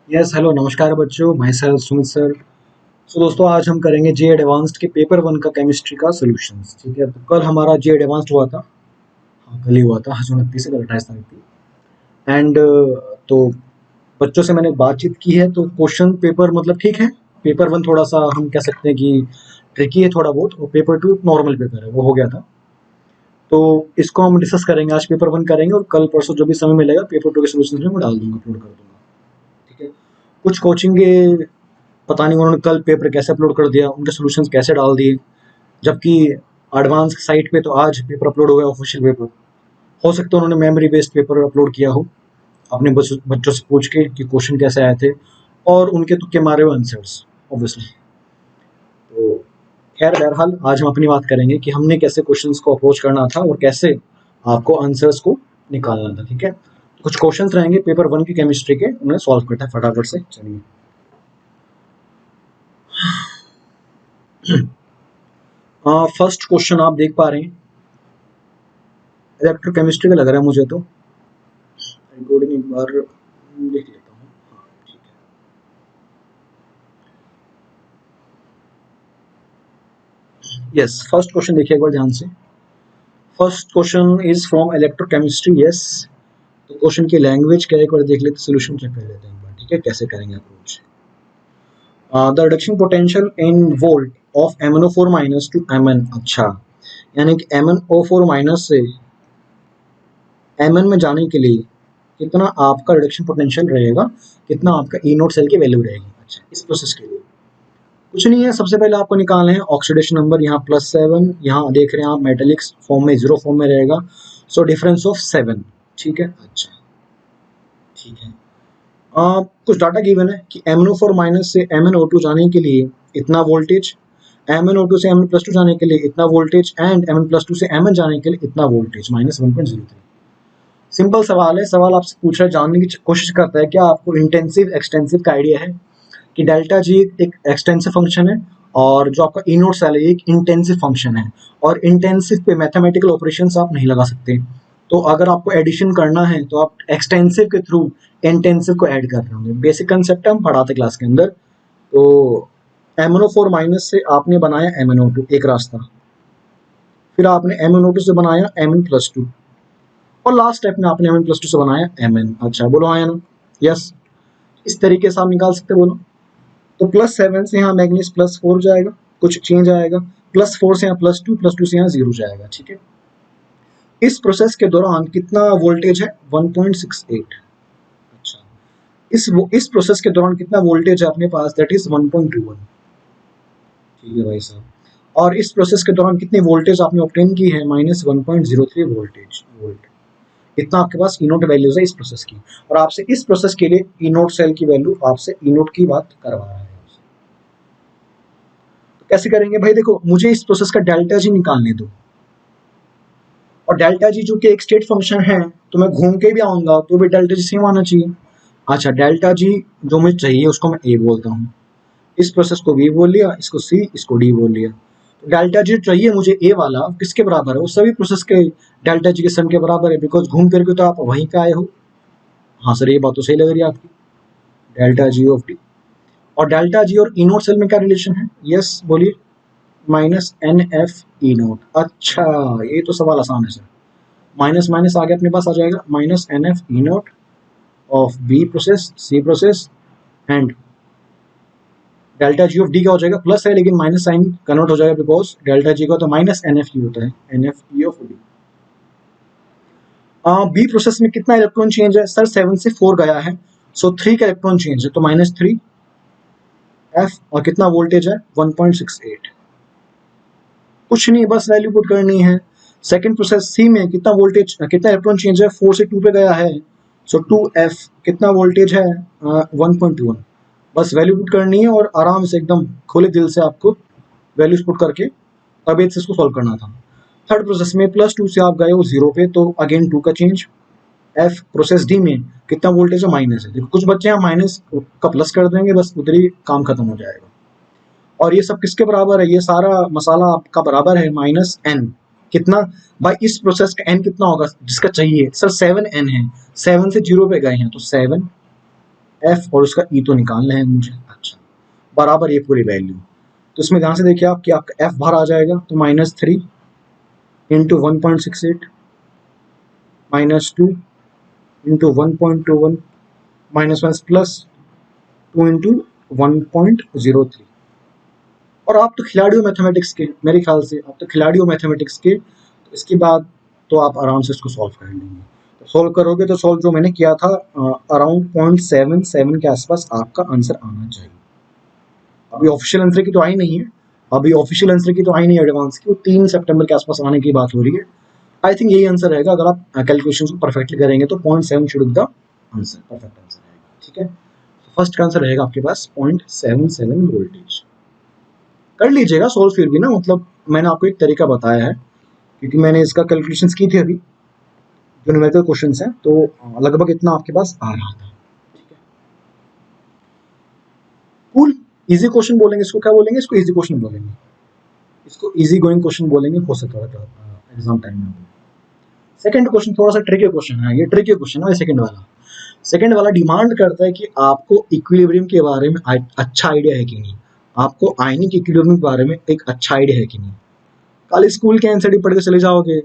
Yes hello नमस्कार बच्चों, मैं सर सुमित सर। सो दोस्तों, आज हम करेंगे जे एडवांस्ड के पेपर वन का केमिस्ट्री का सॉल्यूशंस। ठीक है, तो कल हमारा जे एडवांस्ड हुआ था। हाँ, कल ही हुआ था, 29 से 28 तारीख थी। एंड तो बच्चों से मैंने बातचीत की है, तो क्वेश्चन पेपर मतलब ठीक है। पेपर वन थोड़ा सा हम कह सकते हैं कि ट्रिकी है थोड़ा बहुत, और पेपर टू नॉर्मल पेपर है, वो हो गया था। तो इसको हम डिस्कस करेंगे, आज पेपर वन करेंगे और कल परसों जो भी समय मिलेगा पेपर टू के सोल्यूशन में मैं डाल दूंगा, अपलोड कर दूंगा। ठीक है। कुछ कोचिंग के पता नहीं उन्होंने कल पेपर कैसे अपलोड कर दिया, उनके सॉल्यूशंस कैसे डाल दिए, जबकि एडवांस साइट पे तो आज पेपर अपलोड हो गया, ऑफिशियल पेपर। हो सकता है उन्होंने मेमोरी बेस्ड पेपर अपलोड किया हो, अपने बच्चों से पूछ के कि क्वेश्चन कैसे आए थे, और उनके तुक्के मारे हुए आंसर्स ऑब्वियसली। तो खैर बहरहाल आज हम अपनी बात करेंगे कि हमने कैसे क्वेश्चंस को अप्रोच करना था और कैसे आपको आंसर्स को निकालना था। ठीक है, तो कुछ क्वेश्चंस रहेंगे पेपर वन की केमिस्ट्री के, उन्हें सॉल्व करते हैं फटाफट से। चलिए, फर्स्ट क्वेश्चन आप देख पा रहे हैं, इलेक्ट्रोकेमिस्ट्री का लग रहा है मुझे, तो रिकॉर्डिंग एक बार देख लेता हूँ। हाँ, ठीक है। यस, फर्स्ट क्वेश्चन देखिए एक बार ध्यान से। First question is from electrochemistry. Yes, तो क्वेश्चन की लैंग्वेज क्या है एक बार देख लेते, सोल्यूशन चेक कर लेते हैं एक बार। ठीक है, कैसे करेंगे approach. The reduction potential in volt of MnO4 minus two Mn। अच्छा, यानी कि MnO4 माइनस से Mn में जाने के लिए कितना आपका रिडक्शन पोटेंशियल रहेगा, कितना आपका ई नोट सेल की वैल्यू रहेगी। अच्छा, इस प्रोसेस के लिए कुछ नहीं है, सबसे पहले आपको निकालना है ऑक्सीडेशन नंबर। यहाँ +7, यहाँ देख रहे हैं आप मेटेलिक फॉर्म में, जीरो फॉर्म में रहेगा। So difference of 7। ठीक है, अच्छा ठीक है। कुछ डाटा गिवन है कि MnO4 माइनस से MnO2 जाने के लिए इतना वोल्टेज, MnO2 से Mn+2 जाने के लिए इतना वोल्टेज, एंड Mn+2 से Mn जाने के लिए इतना वोल्टेज, -1.03। सिंपल सवाल है, सवाल आपसे पूछ रहा है, जानने की कोशिश करता है क्या आपको इंटेंसिव एक्सटेंसिव का आइडिया है कि डेल्टा जी एक एक्सटेंसिव फंक्शन है, और जो आपका ई नोट सेल है एक इंटेंसिव फंक्शन है, और इंटेंसिव पे मैथमेटिकल ऑपरेशंस आप नहीं लगा सकते। तो अगर आपको एडिशन करना है तो आप एक्सटेंसिव के थ्रू इंटेंसिव को ऐड कर रहे होंगे। बेसिक कंसेप्ट हम पढ़ाते क्लास के अंदर। तो MnO4 माइनस से आपने बनाया MnO2 एक रास्ता, फिर आपने MnO2 से बनाया Mn+2, और लास्ट स्टेप में आपने Mn+2 से बनाया Mn। अच्छा बोलो आया ना, यस। इस तरीके से आप निकाल सकते, बोलो। तो +7 से यहाँ मैग्नीस +4 जाएगा, कुछ चेंज आएगा, +4 से यहाँ +2, +2 से यहाँ 0 जाएगा। ठीक है, इस प्रोसेस के दौरान कितना वोल्टेज है, 1.68। अच्छा, इस प्रोसेस के दौरान कितना वोल्टेज है अपने पास, दैट इज 1.21। ठीक है भाई साहब, और इस प्रोसेस के दौरान कितनी वोल्टेज आपने ऑब्टेन की है, -1.03 वोल्ट। इतना आपके पास ई नोट वैल्यूज है इस प्रोसेस की, और आपसे इस प्रोसेस के लिए ई नोट सेल की वैल्यू, आपसे ई नोट की बात करवा रहा है। तो कैसे करेंगे भाई, देखो मुझे इस प्रोसेस का डेल्टा जी निकालने दो, और डेल्टा जी जो कि एक स्टेट फंक्शन है, तो मैं घूम के भी आऊंगा तो भी डेल्टा जी सेम आना चाहिए। अच्छा, डेल्टा जी जो मुझे चाहिए उसको मैं ए बोलता हूँ, इस प्रोसेस को बी बोल लिया, इसको सी, इसको डी बोल लिया। तो डेल्टा जी चाहिए मुझे ए वाला, किसके बराबर है, वो सभी प्रोसेस के डेल्टा जी के सम के बराबर है, बिकॉज घूम फिर के तो आप वहीं पे आए हो। हाँ सर, ये बात तो सही लग रही है आपकी, डेल्टा जी ऑफ डी। और डेल्टा जी और ई नोट सेल में क्या रिलेशन है, यस बोलिए, -NF ई नोट। अच्छा, ये तो सवाल आसान है सर। माइनस माइनस आगे अपने पास आ जाएगा, -NF E naught of B process, C process, and delta G of D क्या हो जाएगा, प्लस है लेकिन माइनस साइन कन्वर्ट हो जाएगा, बिकॉज डेल्टा जी का तो -NF ई होता है, NF E of D. B process में कितना इलेक्ट्रॉन चेंज है सर, 7 से 4 गया है, सो 3 का इलेक्ट्रॉन चेंज है, तो -3 F, और कितना वोल्टेज है, 1.68। कुछ नहीं, बस वैल्यू पुट करनी है। सेकंड प्रोसेस सी में कितना वोल्टेज, कितना इलेक्ट्रॉन चेंज है, 4 से 2 पे गया है, सो 2F, कितना वोल्टेज है, 1.21। बस वैल्यू पुट करनी है, और आराम से एकदम खुले दिल से आपको वैल्यूज पुट करके अब से इसको सॉल्व करना था। थर्ड प्रोसेस में +2 से आप गए हो 0 पे, तो अगेन 2 का चेंज। F प्रोसेस डी में कितना वोल्टेज है, माइनस है। देखो कुछ बच्चे यहाँ माइनस का प्लस कर देंगे, बस उधर ही काम खत्म हो जाएगा। और ये सब किसके बराबर है, ये सारा मसाला आपका बराबर है -n। कितना भाई, इस प्रोसेस का n कितना होगा जिसका चाहिए सर, 7n है, 7 से 0 पे गए हैं तो 7, एफ और उसका ई तो निकालना है मुझे। अच्छा, बराबर ये पूरी वैल्यू। तो इसमें ध्यान से देखिए आप कि आपका एफ बाहर आ जाएगा, तो -3 इंटू 1.68 -2 इंटू 1.21 -1 प्लस 2 इंटू 1.03। और आप तो खिलाड़ी हो मैथमेटिक्स के, मेरे ख्याल से आप तो खिलाड़ी हो मैथमेटिक्स के, तो इसके बाद तो आप आराम से इसको सॉल्व कर लेंगे। तो सॉल्व करोगे तो सॉल्व जो मैंने किया था अराउंड 0.77 के आसपास आपका आंसर आना चाहिए। अभी ऑफिशियल आंसर की तो आई नहीं है, अभी ऑफिशियल आंसर की तो आई नहीं एडवांस की, वो 3 सितंबर के आसपास आने की बात हो रही है। आई थिंक यही आंसर रहेगा, अगर आप कैलकुलेशन को परफेक्टली करेंगे तो 0.7 should be the answer, perfect answer रहेगा। ठीक है, फर्स्ट का आंसर रहेगा आपके पास 0.77 वोल्टेज। कर लीजिएगा सोल्व फिर भी ना, मतलब मैंने आपको एक तरीका बताया है, क्योंकि मैंने इसका कैलकुलेशंस की थी अभी, जो न्यूमेरिकल क्वेश्चंस हैं, तो लगभग इतना आपके पास आ रहा था। ठीक है, कूल। इजी क्वेश्चन बोलेंगे इसको, क्या बोलेंगे इसको, इजी क्वेश्चन बोलेंगे इसको, इजी गोइंग क्वेश्चन बोलेंगे, हो सकता है एग्जाम टाइम में। सेकंड क्वेश्चन थोड़ा सा ट्रिकी क्वेश्चन है, ये ट्रिकी क्वेश्चन है सेकंड वाला। सेकंड वाला डिमांड करता है कि आपको इक्विलिब्रियम के बारे में अच्छा आइडिया है कि नहीं, आपको आयनिक इक्विलिब्रियम के बारे में एक अच्छा आइडिया है कि नहीं। कल स्कूल के एनसीडी पढ़ के चले जाओगे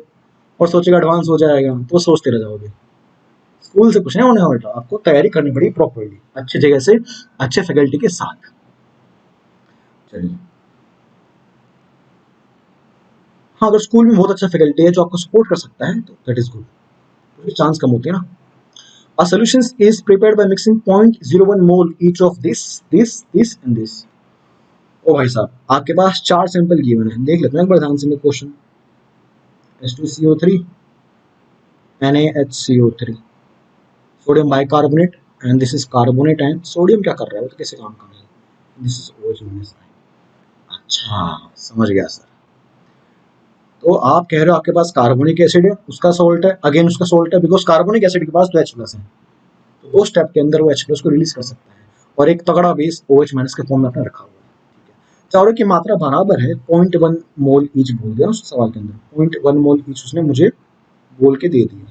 और सोचेगा एडवांस हो जाएगा, तो सोचते रह जाओगे। स्कूल से कुछ नहीं होने वाला, आपको तैयारी करनी पड़ेगी प्रॉपर्ली, अच्छी जगह से, अच्छे फैकल्टी के साथ। चलिए, हाँ, अगर स्कूल में बहुत अच्छा फैकल्टी है जो आपको सपोर्ट कर सकता है तो दैट इज गुड, तो चांस कम होते हैं ना। A solution is prepared by mixing 0.01 mole each of this and this। ओ भाई साहब, आपके पास 4 सैंपल गिवन है, देख लेते हैं एक बार ध्यान से मैं question. H2CO3 NaHCO3 sodium bicarbonate and this is carbonate, and sodium क्या कर रहा है, तो कैसे काम कर रहा है, दिस इज OH-। अच्छा, समझ गया सर। तो आप कह रहे हो आपके पास कार्बोनिक एसिड है, उसका सॉल्ट है, अगेन उसका सॉल्ट है, बिकॉज कार्बोनिक एसिड के पास तो H+ है, तो दो स्टेप के अंदर वो H+ को रिलीज कर सकता है, और एक तगड़ा बेस OH- के फॉर्म में अपना रखा हुआ है। चारों की मात्रा बराबर है, 0.1 मोल ईच बोल दिया उस सवाल के अंदर, 0.1 मोल ईच उसने मुझे बोल के दे दिया,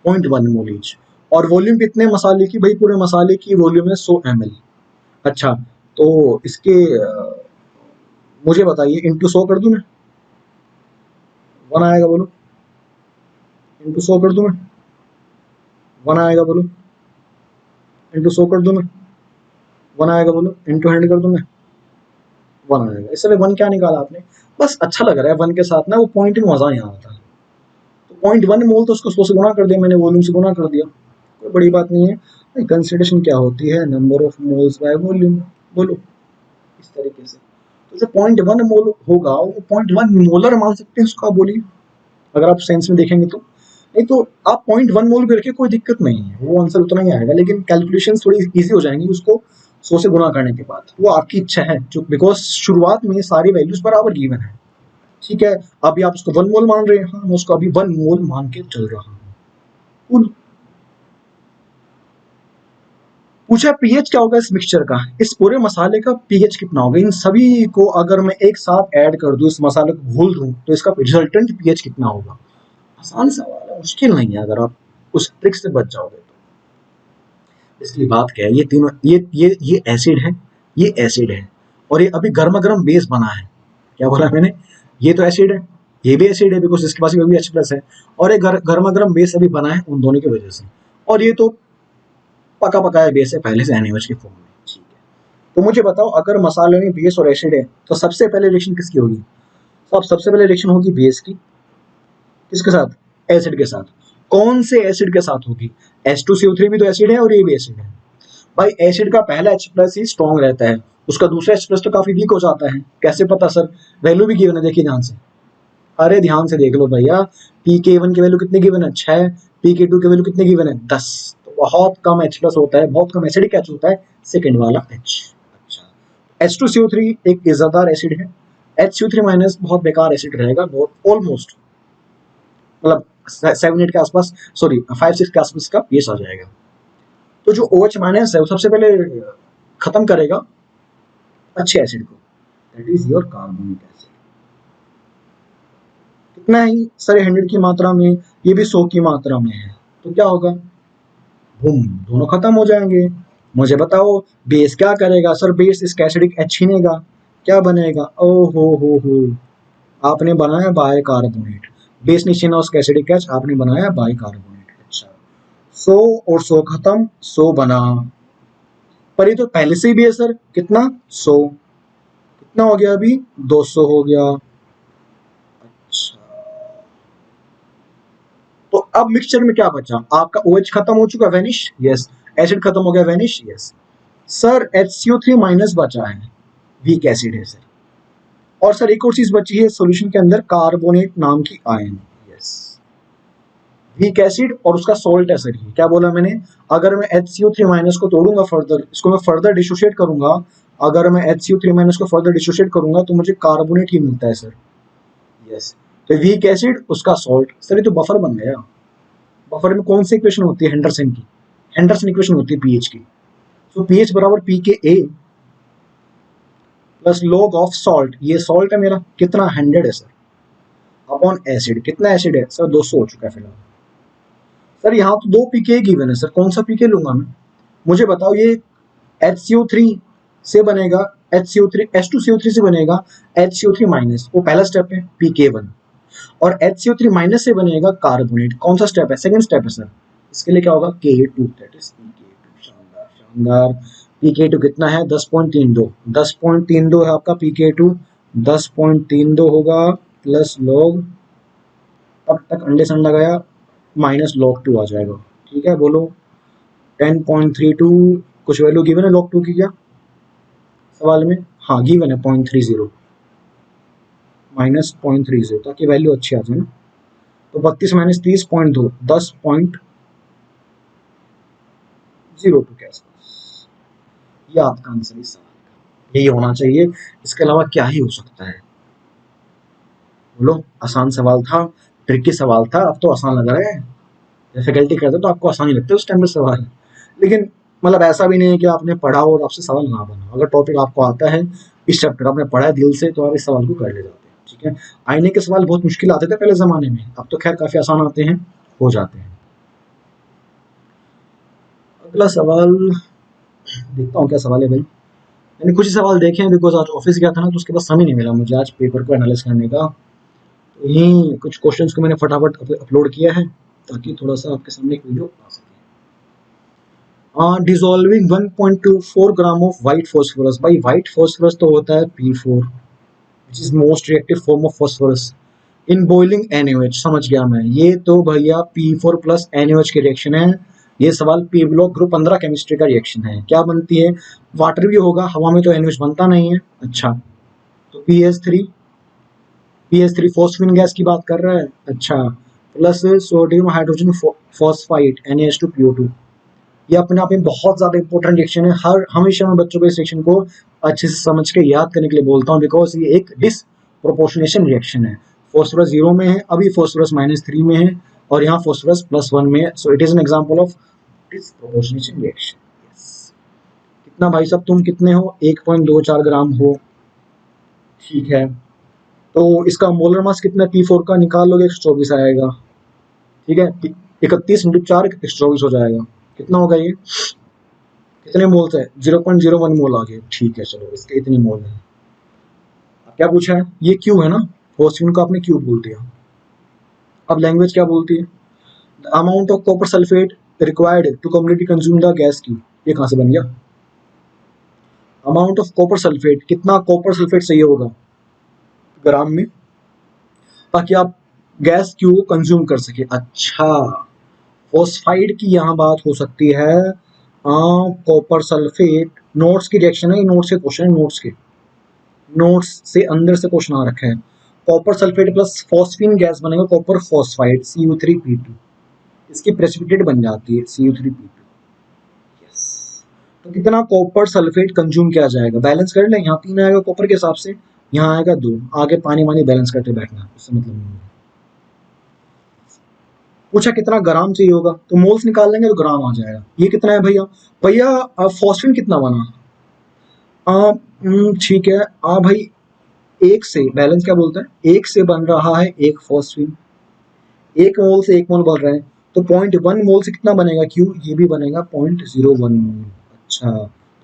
0.1 मोल ईच। और वॉल्यूम कितने मसाले की, भाई पूरे मसाले की वॉल्यूम है 100 ml। अच्छा, तो इसके मुझे बताइए, इंटू 100 कर दूं मैं, 1 आएगा बोलो, इंटू 100 कर दूं मैं, 1 आएगा बोलो, इंटू 100 कर दूं मैं, 1 आएगा बोलो, इंटू 100 कर दूं मैं, 1 आएगा। इसलिए 1 क्या निकाला आपने, बस अच्छा लग रहा है 1 के साथ ना, वो पॉइंट में मजा नहीं आता। तो 0.1 मोल तो उसको 100 से गुना कर दिया मैंने, वॉल्यूम से गुना कर दिया, कोई बड़ी बात नहीं है। कंसिडरेशन क्या होती है, number of moles by volume, बोलो इस तरीके से। तो जो 0.1 मोल होगा वो 0.1 मोलर मान सकते हैं उसका, बोलिए अगर आप सेंस में देखेंगे तो। नहीं तो आप 0.1 मोल भी रखे, कोई दिक्कत नहीं है, वो आंसर उतना ही आएगा, लेकिन कैलकुलेशन थोड़ी इजी हो जाएंगी उसको 100 से गुना करने के बाद, वो आपकी इच्छा है, जो बिकॉज शुरुआत में सारी वैल्यूज बराबर गिवन है। ठीक है, अभी आप उसको 1 मोल मान रहे हैं, हाँ मैं उसको अभी 1 मोल मान के चल रहा हूँ। पूछा पीएच क्या होगा इस मिक्सचर का, इस पूरे मसाले का पीएच कितना होगा, इन सभी को अगर मैं एक साथ ऐड कर दूं, इस मसाले को घोल दूं, तो इसका रिजल्टेंट पीएच कितना होगा। आसान सवाल है, मुश्किल नहीं है, अगर आप उस ट्रिक से बच जाओगे तो। इसलिए बात क्या है, ये तीनों, ये एसिड है, ये एसिड है, और ये अभी गर्मा गर्म बेस बना है। क्या बोला मैंने, ये तो एसिड है, ये भी एसिड है, बिकॉज इसके पास भी H+ है, और एक गर्मा गर्म बेस अभी बना है उन दोनों की वजह से, और ये तो पका पकाया बेस है पहले से NaOH की फॉर्म में। ठीक है, तो मुझे बताओ, अगर मसाले में बेस और एसिड है, तो सबसे पहले रिएक्शन किसकी होगी, तो अब सबसे पहले रिएक्शन होगी बेस की, किसके साथ, एसिड के साथ। कौन से एसिड के साथ होगी, H2CO3 भी तो एसिड है और ये भी एसिड है। भाई एसिड का पहला H+ ही स्ट्रॉन्ग रहता है, उसका दूसरा H+ तो काफी वीक हो जाता है। कैसे पता सर, वैल्यू भी गिवन है, देखिए ध्यान से, अरे ध्यान से देख लो भैया, pK1 की वैल्यू कितनी गिवन है, 6, pK2 की वैल्यू कितनी गिवन है, 10। तो बहुत कम H+ होता है, बहुत कम एसिडिक H होता है, सेकंड वाला H। अच्छा, H2CO3 एक इज्जतदार एसिड है, HCO3- बहुत बेकार एसिड रहेगा, बहुत ऑलमोस्ट मतलब 7-8 के आसपास, सॉरी 5-6 के आसपास का पीएच आ जाएगा। तो जो OH- है वो सबसे पहले खत्म करेगा अच्छे एसिड को, that is your carbonic acid. कितना है सर, 100 की मात्रा में, ये भी 100 की मात्रा में है, तो क्या होगा, बूम, दोनों खत्म हो जाएंगे। मुझे बताओ बेस क्या करेगा? सर बेस इस एसिडिक एच छीनेगा, क्या बनेगा? ओ हो, आपने बनाया बाय कार्बोनेट। बेस नहीं छीना उसका एसिडिक एच, आपने बनाया बाय कार्बोनेट। अच्छा, 100 और 100 खत्म, 100 बना। पर ये तो पहले से ही भी है सर, कितना? 100। कितना हो गया अभी? 200 हो गया। अच्छा, तो अब मिक्सचर में क्या बचा? आपका OH खत्म हो चुका, वेनिश, यस। एसिड खत्म हो गया, vanish, yes. Sir HCO3 minus बचा है, वीक एसिड है सर। और सर एक और चीज बची है सॉल्यूशन के अंदर, कार्बोनेट नाम की आयन, यस। वीक एसिड और उसका सॉल्ट है सर। ये क्या बोला मैंने? अगर मैं HCO3 माइनस को तोड़ूंगा फर्दर, इसको मैं फर्दर डिसोशिएट करूंगा, अगर मैं HCO3 माइनस को फर्दर डिसोशिएट करूंगा तो मुझे कार्बोनेट ही मिलता है सर, यस। तो वीक एसिड उसका सॉल्ट, सर ये तो बफर बन गया। बफर में कौन सी इक्वेशन होती है? हेंडरसन की। हेंडरसन इक्वेशन होती है पीएच की। तो पीएच बराबर पी के ए प्लस लॉग ऑफ सॉल्ट, ये सॉल्ट है मेरा, कितना? 100 है सर, अपॉन एसिड। कितना एसिड है सर? 200 हो चुका है फिलहाल। सर यहाँ तो 2 पीके गिवन है सर, कौन सा पीके लूंगा मैं? मुझे बताओ। ये HCO3 से बनेगा, HCO3 H2CO3 से बनेगा HCO3 माइनस, वो पहला स्टेप है PK1। और HCO3 माइनस से बनेगा कार्बोनेट, कौन सा स्टेप है? सेकंड स्टेप है सर। इसके लिए क्या होगा? K2, that is PK2। शानदार शानदार। PK2 कितना है? 10.32। 10.32 है आपका PK2। 10.32 होगा प्लस लॉग, अब तक अंडे से अंडा गया, माइनस लॉग 2 आ जाएगा। ठीक है, बोलो। 10.32 कुछ वैल्यू गिवन है लॉग 2 की क्या सवाल में? हाँ गिवन है 0.30, माइनस 0.30, ताकि वैल्यू अच्छी आ जाए ना। तो 32 माइनस 30.2, 10.02 के आसपास। ये आपका आंसर इस सवाल का यही होना चाहिए, इसके अलावा क्या ही हो सकता है? बोलो। आसान सवाल था, ट्रिकी सवाल था, अब तो आसान लग रहा है। डिफिकल्टी करते तो आपको आसान ही लगता है उस टाइम में सवाल। लेकिन मतलब ऐसा भी नहीं है कि आपने पढ़ा और आपसे सवाल ना बना। अगर टॉपिक आपको आता है, इस चैप्टर आपने पढ़ा है दिल से, तो आप इस सवाल को कर ले जाते हैं। ठीक है, आईने के सवाल बहुत मुश्किल आते थे पहले जमाने में, अब तो खैर काफी आसान आते हैं, हो जाते हैं। अगला सवाल देखता हूँ क्या सवाल है भाई। मैंने कुछ ही सवाल देखे हैं, बिकॉज आज ऑफिस गया था ना, तो उसके बाद समय नहीं मिला मुझे आज पेपर को एनालाइज करने का। तो यही कुछ क्वेश्चंस को मैंने फटाफट अपलोड किया है, ताकि थोड़ा सा आपके सामने एक वीडियो आ सके। Dissolving 1.24 gram of white phosphorus. भाई व्हाइट फॉस्फोरस तो होता है P4, which is most reactive form of phosphorus in boiling NaOH। समझ गया मैं, ये तो भैया P4 प्लस NaOH की रिएक्शन है। ये सवाल P ब्लॉक ग्रुप 15 केमिस्ट्री का रिएक्शन है। क्या बनती है? वाटर भी होगा, हवा में तो NaOH बनता नहीं है। अच्छा, तो PH3 फॉस्फिन गैस की बात कर रहा है। अच्छा, plus sodium hydrogen phosphide NaH2PO2। ये अपने आप में बहुत ज्यादा इंपॉर्टेंट रिएक्शन है। हर हमेशा मैं बच्चों को इस रिएक्शन को अच्छे से समझ के याद करने के लिए बोलता हूँ, बिकॉज ये एक डिसप्रोपोर्शनेशन रिएक्शन है। फॉस्फोरस 0 में है, अभी फॉस्फोरस -3 में है, और यहाँ फॉस्फोरस +1 में है। So it is an example of disproportionation reaction. कितना भाई साहब, तुम कितने हो? 1.24 ग्राम हो। ठीक है, तो इसका मोलर मास कितना P4 का निकाल लोगे? 124 आएगा। ठीक है, 31 × 4 124 हो जाएगा। कितना होगा ये? कितने मोल्स है? 0.01 मोल आ गए। ठीक है, चलो इसके इतनी मोल है। क्या पूछा है? ये क्यू है ना, फॉस्फीन को आपने क्यू बोल दिया। अब लैंग्वेज क्या बोलती है? The amount of copper sulphate required to completely consume the gas Q. ये कहां से बन गया? अमाउंट ऑफ कॉपर सल्फेट, कितना कॉपर सल्फेट चाहिए होगा ग्राम में, ताकि आप गैस क्यू को कंज्यूम कर सके। अच्छा, फॉस्फाइड की यहाँ बात हो सकती है। कॉपर सल्फेट, नोट्स की रिएक्शन है, नोट्स के क्वेश्चन है, नोट्स से अंदर से क्वेश्चन आ रखा है। Copper sulphate plus phosphine gas बनेगा कॉपर फॉस्फाइड Cu3P2। इसकी प्रेसिपिटेट बन जाती है Cu3P2। यस, तो कितना कॉपर सल्फेट कंज्यूम किया जाएगा? बैलेंस कर ले, यहाँ 3 आएगा कॉपर के हिसाब से, यहाँ आएगा 2, आगे पानी वानी बैलेंस करते बैठना, उससे मतलब नहीं है। पूछा कितना ग्राम चाहिए होगा, तो मोल्स निकाल लेंगे तो ग्राम आ जाएगा। ये कितना है भैया? भैया फॉस्फीन कितना बना? ठीक है, भाई एक से बैलेंस क्या बोलते हैं? एक से बन रहा है एक फॉस्फीन, 1 मोल से 1 मोल बढ़ रहा है, तो 0.1 मोल से कितना बनेगा क्यू, ये भी बनेगा 0.01 मोल। अच्छा,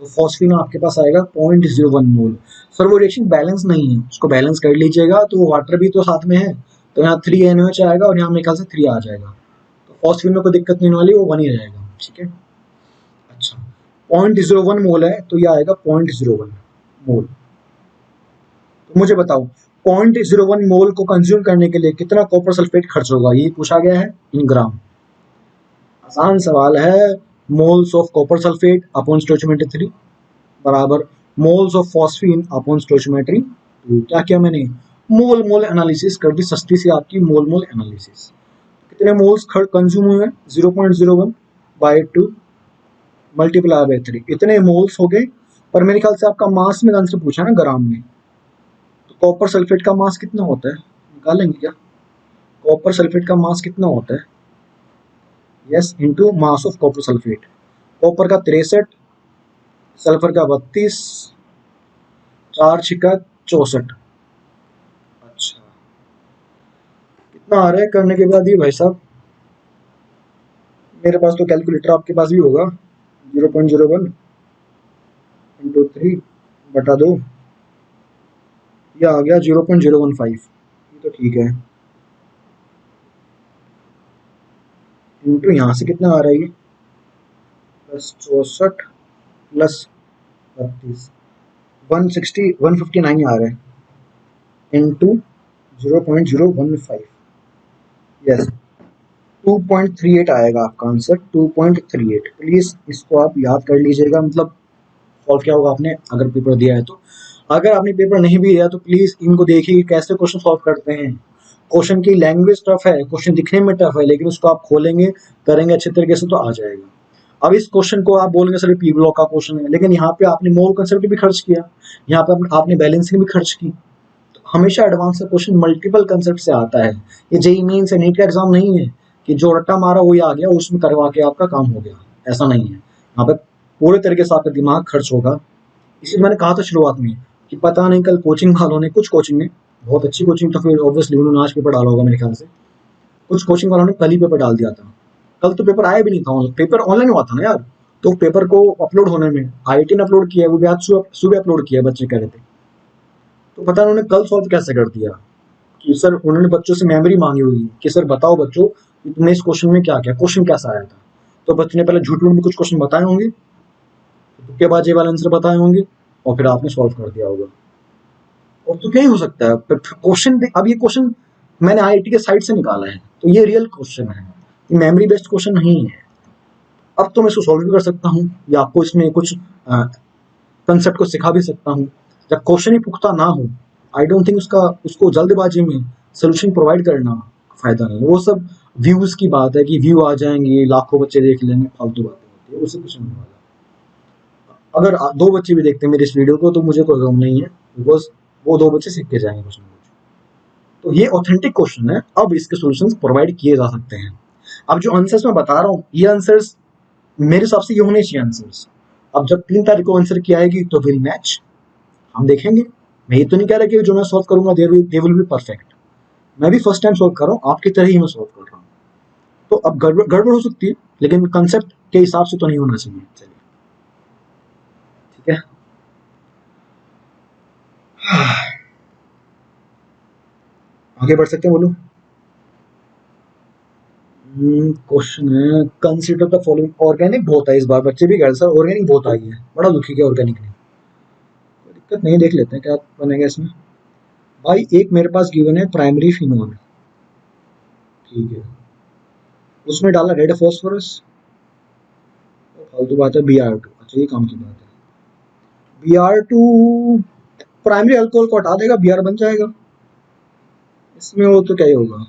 तो फॉस्फीन आपके पास आएगा 0.01 मोल। सर वो रिएक्शन बैलेंस नहीं है, उसको बैलेंस कर लीजिएगा, तो वाटर भी तो साथ में है, तो यहाँ 3NOH आएगा और यहाँ मेरे ख्याल से 3 आ जाएगा, तो फॉस्फीन में कोई दिक्कत नहीं होने वाली, वो 1 ही रहेगा। ठीक है, अच्छा 0.01 मोल है, तो ये आएगा 0.01 मोल। तो मुझे बताओ 0.01 मोल को कंज्यूम करने के लिए कितना कॉपर सल्फेट खर्च होगा, ये पूछा गया है इन ग्राम। आसान सवाल है, moles of copper sulphate upon stoichiometry 3 बराबर moles of phosphine upon stoichiometry 2। क्या किया मैंने, मोल मोल एनालिसिस कर दी, सस्ती सी आपकी मोल मोल एनालिसिस। कितने मोल्स कंज्यूम हुए हैं, 0.01 बाई 2 मल्टीप्लाई बाई 3, इतने मोल्स हो गए। पर मेरे ख्याल से आपका मास में आंसर पूछा ना ग्राम में, तो कॉपर सल्फेट का मास कितना होता है, निकालेंगे क्या, कॉपर सल्फेट का मास कितना होता है, yes into mass of copper sulphate. Copper का 63, सल्फर का 32, 4 छिका 64। अच्छा, कितना आ रहा है करने के बाद ये भाई साहब, मेरे पास तो कैलकुलेटर आपके पास भी होगा, 0.01 इंटू 3 बटा 2, ये आ गया 0.015, ये तो ठीक है, इंटू यहाँ से कितना आ रहा है ये, प्लस 64 प्लस 32, 159 आ रहा है, इंटू 0.015, यस 2.38 आएगा आपका आंसर, 2.38। प्लीज इसको आप याद कर लीजिएगा, मतलब सॉल्व किया होगा आपने अगर पेपर दिया है तो। अगर आपने पेपर नहीं भी दिया तो प्लीज इनको देखिए कैसे क्वेश्चन सॉल्व करते हैं। क्वेश्चन की लैंग्वेज टफ है, क्वेश्चन दिखने में टफ है, लेकिन उसको आप खोलेंगे करेंगे अच्छे तरीके से तो आ जाएगा। अब इस क्वेश्चन को आप बोलेंगे सर पी ब्लॉक का क्वेश्चन है, लेकिन यहाँ पे आपने मोल कंसेप्ट भी खर्च किया, यहाँ पे आपने बैलेंसिंग भी खर्च की। तो हमेशा एडवांस का क्वेश्चन मल्टीपल कंसेप्ट से आता है, ये जेईई मेंस या नीट का एग्जाम नहीं है कि जो रट्टा मारा वही आ गया उसमें करवा के आपका काम हो गया, ऐसा नहीं है। यहाँ पे पूरे तरीके से आपका दिमाग खर्च होगा। इसी मैंने कहा था शुरुआत में कि पता नहीं कल कोचिंग वालों ने, कुछ कोचिंग ने, बहुत अच्छी कोचिंग तो फिर ऑब्वियसली उन्होंने आज पेपर डाला होगा मेरे ख्याल से, कुछ कोचिंग वालों ने कल ही पेपर डाल दिया था, कल तो पेपर आया भी नहीं था, पेपर ऑनलाइन हुआ था ना यार, तो पेपर को अपलोड होने में IIT ने अपलोड किया है, वो भी आज सुबह अपलोड किया है, बच्चे कह रहे थे। तो पता उन्होंने कल सॉल्व कैसे कर दिया कि सर उन्होंने बच्चों से मेमोरी मांगी होगी कि सर बताओ बच्चों कि तुमने इस क्वेश्चन में क्या किया, क्वेश्चन कैसा आया था। तो बच्चे ने पहले झूठ मूठ में कुछ क्वेश्चन बताए होंगे, तुक्के बाजी वाले आंसर बताए होंगे, और फिर आपने सॉल्व कर दिया होगा। और तो क्या ही हो सकता है क्वेश्चन, अब ये क्वेश्चन मैंने IIT के साइट से निकाला है, तो ये रियल क्वेश्चन है, ये मेमोरी बेस्ड क्वेश्चन नहीं है। अब तो मैं इसको सॉल्व भी कर सकता हूँ या आपको इसमें कुछ कंसेप्ट को सिखा भी सकता हूँ। जब क्वेश्चन ही पुख्ता ना हो, आई डोंट थिंक उसको जल्दबाजी में सोल्यूशन प्रोवाइड करना फायदा नहीं। वो सब व्यूज की बात है कि व्यू आ जाएंगे, लाखों बच्चे देख लेंगे, फालतू बातें होती है, उससे कुछ नहीं वाला। अगर 2 बच्चे भी देखते हैं मेरे इस वीडियो को तो मुझे कोई गम नहीं है, बिकॉज वो 2 बच्चे सीख के जाएंगे कुछ ना कुछ। तो ये ऑथेंटिक क्वेश्चन है, अब इसके सॉल्यूशंस प्रोवाइड किए जा सकते हैं। अब जो आंसर्स मैं बता रहा हूँ, ये आंसर्स मेरे हिसाब से ये होने चाहिए आंसर्स। अब जब 3 तारीख को आंसर की आएगी तो विल मैच, हम देखेंगे। मैं ये तो नहीं कह रहा कि जो मैं सॉल्व करूंगा दे विल बी परफेक्ट, मैं भी फर्स्ट टाइम सॉल्व कर रहा हूँ, आपकी तरह ही मैं सॉल्व कर रहा हूँ। तो अब गड़बड़ हो सकती है, लेकिन कंसेप्ट के हिसाब से तो नहीं होना चाहिए। चलिए ठीक है, आगे बढ़ सकते हैं, बोलो। क्वेश्चन है कंसीडर द फॉलोइंग, ऑर्गेनिक बहुत है इस बार, बच्चे भी कह रहे सर ऑर्गेनिक बहुत आई है, बड़ा दुखी किया ऑर्गेनिक ने। कोई दिक्कत नहीं, देख लेते हैं क्या बनेगा इसमें। भाई एक मेरे पास गिवन है प्राइमरी फिनोल, ठीक है, उसमें डाला रेड फॉस्फोरस, फालतू बात है Br2। अच्छा ये काम की बात है, Br2 प्राइमरी अल्कोहल को हटा देगा, Br बन जाएगा इसमें, वो तो क्या ही होगा,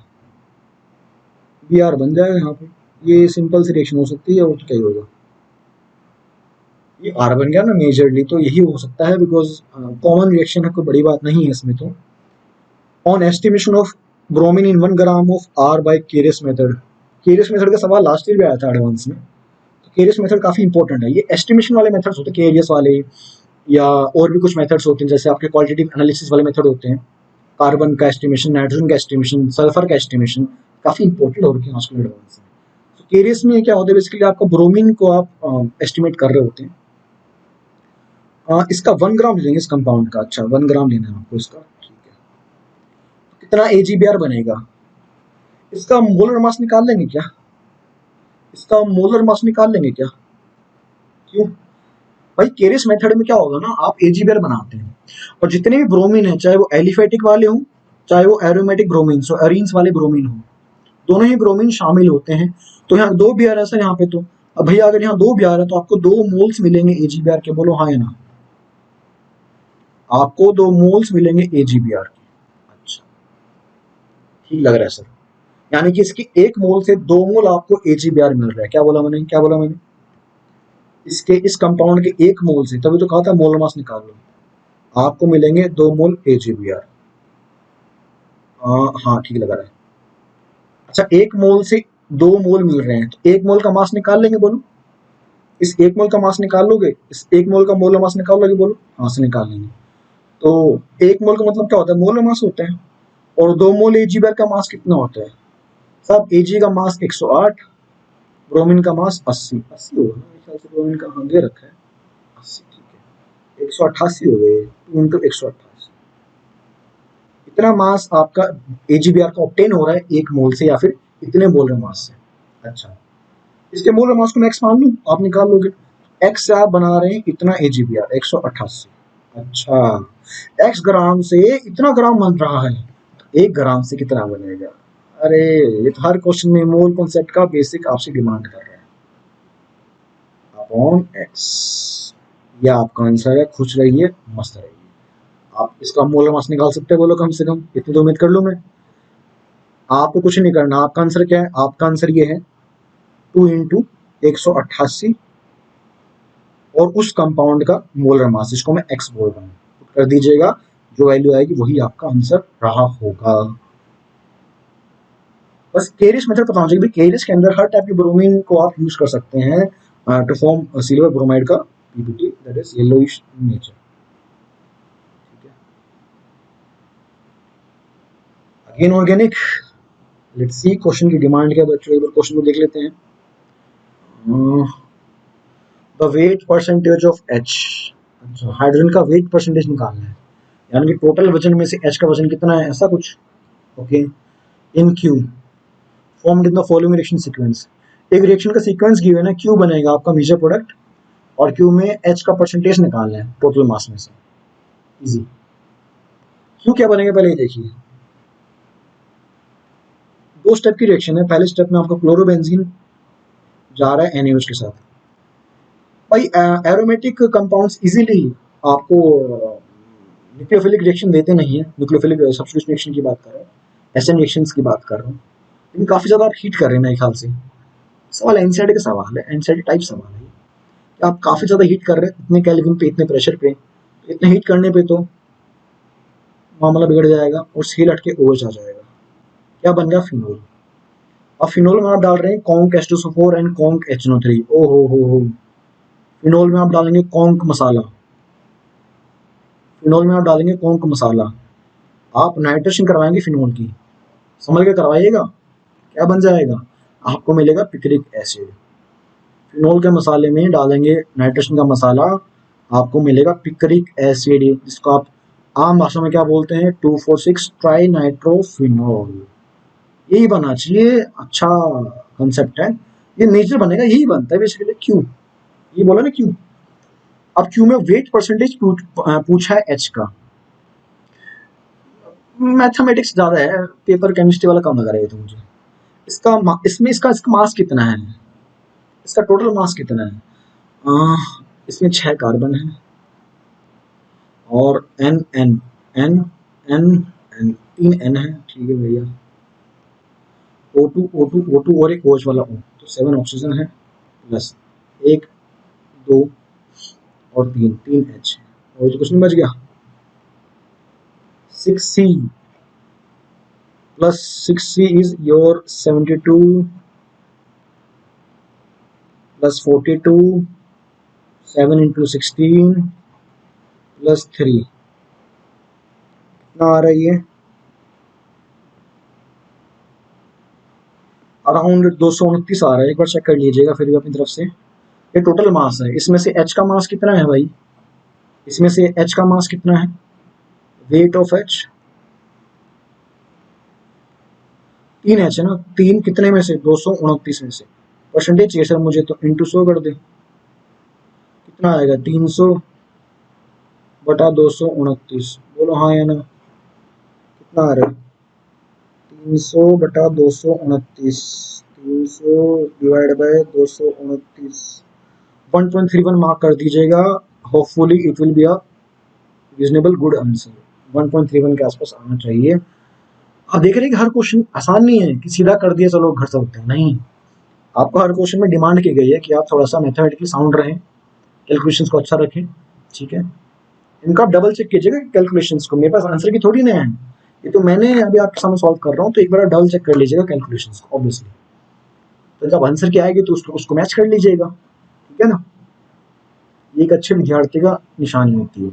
Br बन जाएगा यहाँ पे, ये सिंपल सी रिएक्शन हो सकती है, वो तो क्या ही होगा, ये R बन गया ना मेजरली, तो यही हो सकता है, बिकॉज कॉमन रिएक्शन है, कोई बड़ी बात नहीं है इसमें। तो on estimation of bromine in 1 gram of R by Carius method, Carius method का सवाल लास्ट ईयर भी आया था एडवांस में, तो केरियस मेथड काफी इंपॉर्टेंट है। ये एस्टिमेशन वाले मेथड्स होते हैं केरियस वाले, या और भी कुछ मेथड्स होते हैं, जैसे आपके क्वालिटेटिव एनालिसिस वाले मेथड होते हैं, कार्बन का एस्टिमेशन, नाइट्रोजन का एस्टिमेशन, सल्फर का एस्टिमेशन, काफी इंपॉर्टेंट हो रखी है आजकल एडवांस में। केरियस में क्या होता है, बेसिकली आपका ब्रोमीन को आप एस्टिमेट कर रहे होते हैं। इसका 1 ग्राम लेंगे इस कंपाउंड का। अच्छा 1 ग्राम लेना है आपको इसका, ठीक है। कितना AgBr बनेगा, इसका मोलर मास निकाल लेंगे क्या, इसका मोलर मास निकाल लेंगे क्या? क्यों भाई, केरियस मेथड में क्या होगा ना, आप AgBr बनाते हैं और जितने भी ब्रोमीन है, चाहे वो एलिफेटिक वाले हों चाहे वो एरोमेटिक ब्रोमीन हो, एरीन्स वाले ब्रोमीन हो, दोनों ही ब्रोमीन शामिल होते हैं। तो यहाँ 2 Br है सर यहाँ पे, तो अब भैया अगर यहाँ 2 Br है तो आपको 2 मोल्स मिलेंगे AgBr के, बोलो हाँ या ना? आपको 2 मोल्स मिलेंगे AgBr के। अच्छा ठीक लग रहा है सर, यानी कि इसकी 1 मोल से 2 मोल आपको AgBr मिल रहा है। क्या बोला मैंने, क्या बोला मैंने? इसके इस कंपाउंड के 1 मोल से, तभी तो कहा था मोलर मास निकाल लो, आपको मिलेंगे 2 मोल AgBr। हाँ ठीक लग रहा है। अच्छा 1 मोल से 2 मोल मिल रहे हैं, तो 1 मोल का मास निकाल लेंगे, बोलो। इस 1 मोल का मास निकाल लोगे, इस 1 मोल का मोलर मास निकाल लोगे, बोलो हाँ से निकाल लेंगे। तो 1 मोल का मतलब क्या होता है, मोलर मास होता है। और 2 मोल AgBr का मास कितना होता है साहब? Ag का मास 108, ब्रोमीन का मास 80, 80 होगा ना मेरे ख्याल से, ब्रोमीन का हाँ दे रखा है 80, ठीक है। 188 हो गए, 2 इंटू 188, इतना मास आपका AgBr का ऑब्टेन हो रहा है 1 मोल से, या फिर इतने मोलर मास से। अच्छा इसके मोलर मास को मैं x मान लूं, आप निकाल लोगे। x से आप बना रहे हैं इतना AgBr 188। अच्छा x ग्राम से इतना ग्राम बन रहा है, 1 ग्राम से कितना बनेगा? अरे ये तो हर क्वेश्चन में मोल कॉन्सेप्ट का बेसिक आपसे डिमांड कर रहा है, अपॉन x। ये आपका आंसर है, खुश रहिए मस्त रहिए। आप इसका मोलर मास निकाल सकते हैं, बोलो कम से कम इतनी तो उम्मीद कर लूं मैं। आपको कुछ नहीं करना, आपका आंसर क्या है, आपका आंसर ये है 2 इंटू 188 और उस कंपाउंड का मोलर मास, इसको मैं x बोल रहा हूँ, कर दीजिएगा, जो वैल्यू आएगी वही आपका आंसर रहा होगा। बस केरियस मेथड पता होना चाहिए, केरियस के अंदर हर टाइप के ब्रोमीन को आप यूज कर सकते हैं टू फॉर्म सिल्वर ब्रोमाइड का PPT, that is yellowish nature. ठीक है, again organic, let's see question की डिमांड क्या बच्चों, एक बार क्वेश्चन को देख लेते हैं। The wait percentage of H, अच्छा हाइड्रोजन का वेट परसेंटेज निकालना है, यानी कि टोटल वजन में से H का वजन कितना है, ऐसा कुछ। Okay, in Q formed in the following reaction sequence, एक रिएक्शन का सीक्वेंस गिवन है, Q बनेगा आपका मेजर प्रोडक्ट, और Q में H का परसेंटेज निकालना है टोटल मास में से। इजी। Q क्या बनेगा पहले ये देखिए, 2 स्टेप की रिएक्शन है। पहले स्टेप में आपका क्लोरोबेंजीन जा रहा है NaOH के साथ। भाई एरोमेटिक कंपाउंड्स इजीली आपको न्यूक्लियोफिलिक रिएक्शन देते नहीं है, न्यूक्लियोफिलिक सब्स्टिट्यूशन रिएक्शन की बात कर रहा हूँ, एसएन रिएक्शंस की बात कर रहा हूँ, लेकिन काफी ज्यादा आप हीट कर रहे हैं मेरे ख्याल से। सवाल एनसीईआरटी का सवाल है, एनसीईआरटी टाइप सवाल है कि आप काफी ज्यादा हीट कर रहे हैं, इतने केल्विन पे, इतने प्रेशर पे, इतने हीट करने पे तो मामला बिगड़ जाएगा और सील हटके OH आ जाएगा। क्या बन गया, फिनोल। अब फिनोल में आप डाल रहे हैं conc H2SO4 and conc HNO3। ओ हो, फिनोल में आप डालेंगे कॉन्क मसाला, फिनोल में आप डालेंगे कॉन्क मसाला, आप नाइट्रेशन करवाएंगे फिनोल की, समझ के करवाइएगा। क्या बन जाएगा, आपको मिलेगा पिक्रिक एसिड। फिनोल के मसाले में डालेंगे नाइट्रेशन का मसाला, आपको मिलेगा पिक्रिक एसिड, जिसको आप आम भाषा में क्या बोलते हैं, 2,4,6 ट्राई नाइट्रोफिनोल। यही बनना चाहिए, अच्छा कंसेप्ट है, ये नेचर बनेगा, यही बनता है बेसिकली। क्यों ये बोला ना, क्यों। अब क्यों में वेट परसेंटेज पूछा है H का, मैथमेटिक्स ज्यादा है, पेपर केमिस्ट्री वाला कम लगा रहा है तो मुझे। इसका मास कितना है, इसका टोटल मास कितना है? इसमें 6 कार्बन है और N N N N N 3 N है, ठीक है भैया। O2 और एक OH वाला O, तो 7 ऑक्सीजन है, प्लस 1 2 और 3 H, और तो कुछ नहीं बच गया। 6C plus 6C is your 72 plus 42, 7 into 16 plus 3, कितना आ रहा है ये? अराउंड 229 आ रहा है, एक बार चेक कर लीजिएगा फिर भी अपनी तरफ से। ये टोटल मास है, इसमें से एच का मास कितना है भाई, इसमें से एच का मास कितना है, वेट ऑफ एच 3 एच है ना, 3 कितने में से 229 में से, परसेंटेज चाहिए सर मुझे तो इंटू 100 कर दे, कितना आएगा 300 बटा 229, बोलो हाँ या ना, कितना आ रहा है 300 बटा 229, 300 डिवाइड बाय 229, 1.31 मार्क कर दीजिएगा, hopefully it will be a reasonable good answer, 1.31 के आसपास आना चाहिए। आप देख रहे हैं कि हर क्वेश्चन आसान नहीं है कि सीधा कर दिया चलो घर सकते हैं, नहीं, आपको हर क्वेश्चन में डिमांड की गई है कि आप थोड़ा सा मैथमेटिकली साउंड रहें, कैलकुलेशंस को अच्छा रखें, ठीक है। इनका आप डबल चेक कीजिएगा कैलकुलेशंस को, मेरे पास आंसर की थोड़ी ना है, ये तो मैंने अभी आपके सामने सॉल्व कर रहा हूँ, तो एक बार डबल चेक कर लीजिएगा कैलकुलेशंस को ऑब्वियसली, तो जब आंसर की आएगी तो उसको मैच कर लीजिएगा, ठीक है ना। ये एक अच्छे विद्यार्थी का निशानी होती है,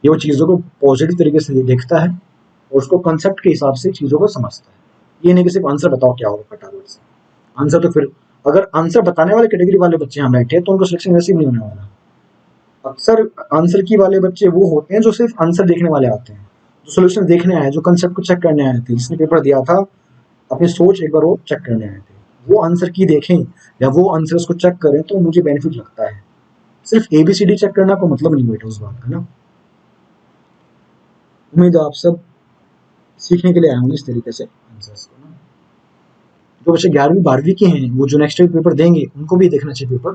ये वो चीज़ों को पॉजिटिव तरीके से देखता है और उसको कंसेप्ट के हिसाब से चीज़ों को समझता है, ये नहीं कि सिर्फ आंसर बताओ क्या होगा फटाफट से, आंसर तो फिर अगर आंसर बताने वाले कैटेगरी वाले बच्चे यहाँ बैठे तो उनको सिलेक्शन वैसे ही नहीं होने वाला। अक्सर आंसर की वाले बच्चे वो होते हैं जो सिर्फ आंसर देखने वाले आते हैं, जो सोल्यूशन देखने आए, जो कंसेप्ट को चेक करने आए थे, जिसने पेपर दिया था अपनी सोच एक बार वो चेक करने आए थे, वो आंसर की देखें या वो आंसर उसको चेक करें तो मुझे बेनिफिट लगता है, सिर्फ एबीसीडी चेक करना को मतलब नहीं बेटा उस बात का ना। उम्मीद है आप सब सीखने के लिए आए होंगे इस तरीके से आंसर्स को ना। जो बच्चे 11वीं 12वीं के हैं वो जो नेक्स्ट वीक पेपर देंगे उनको भी देखना चाहिए पेपर,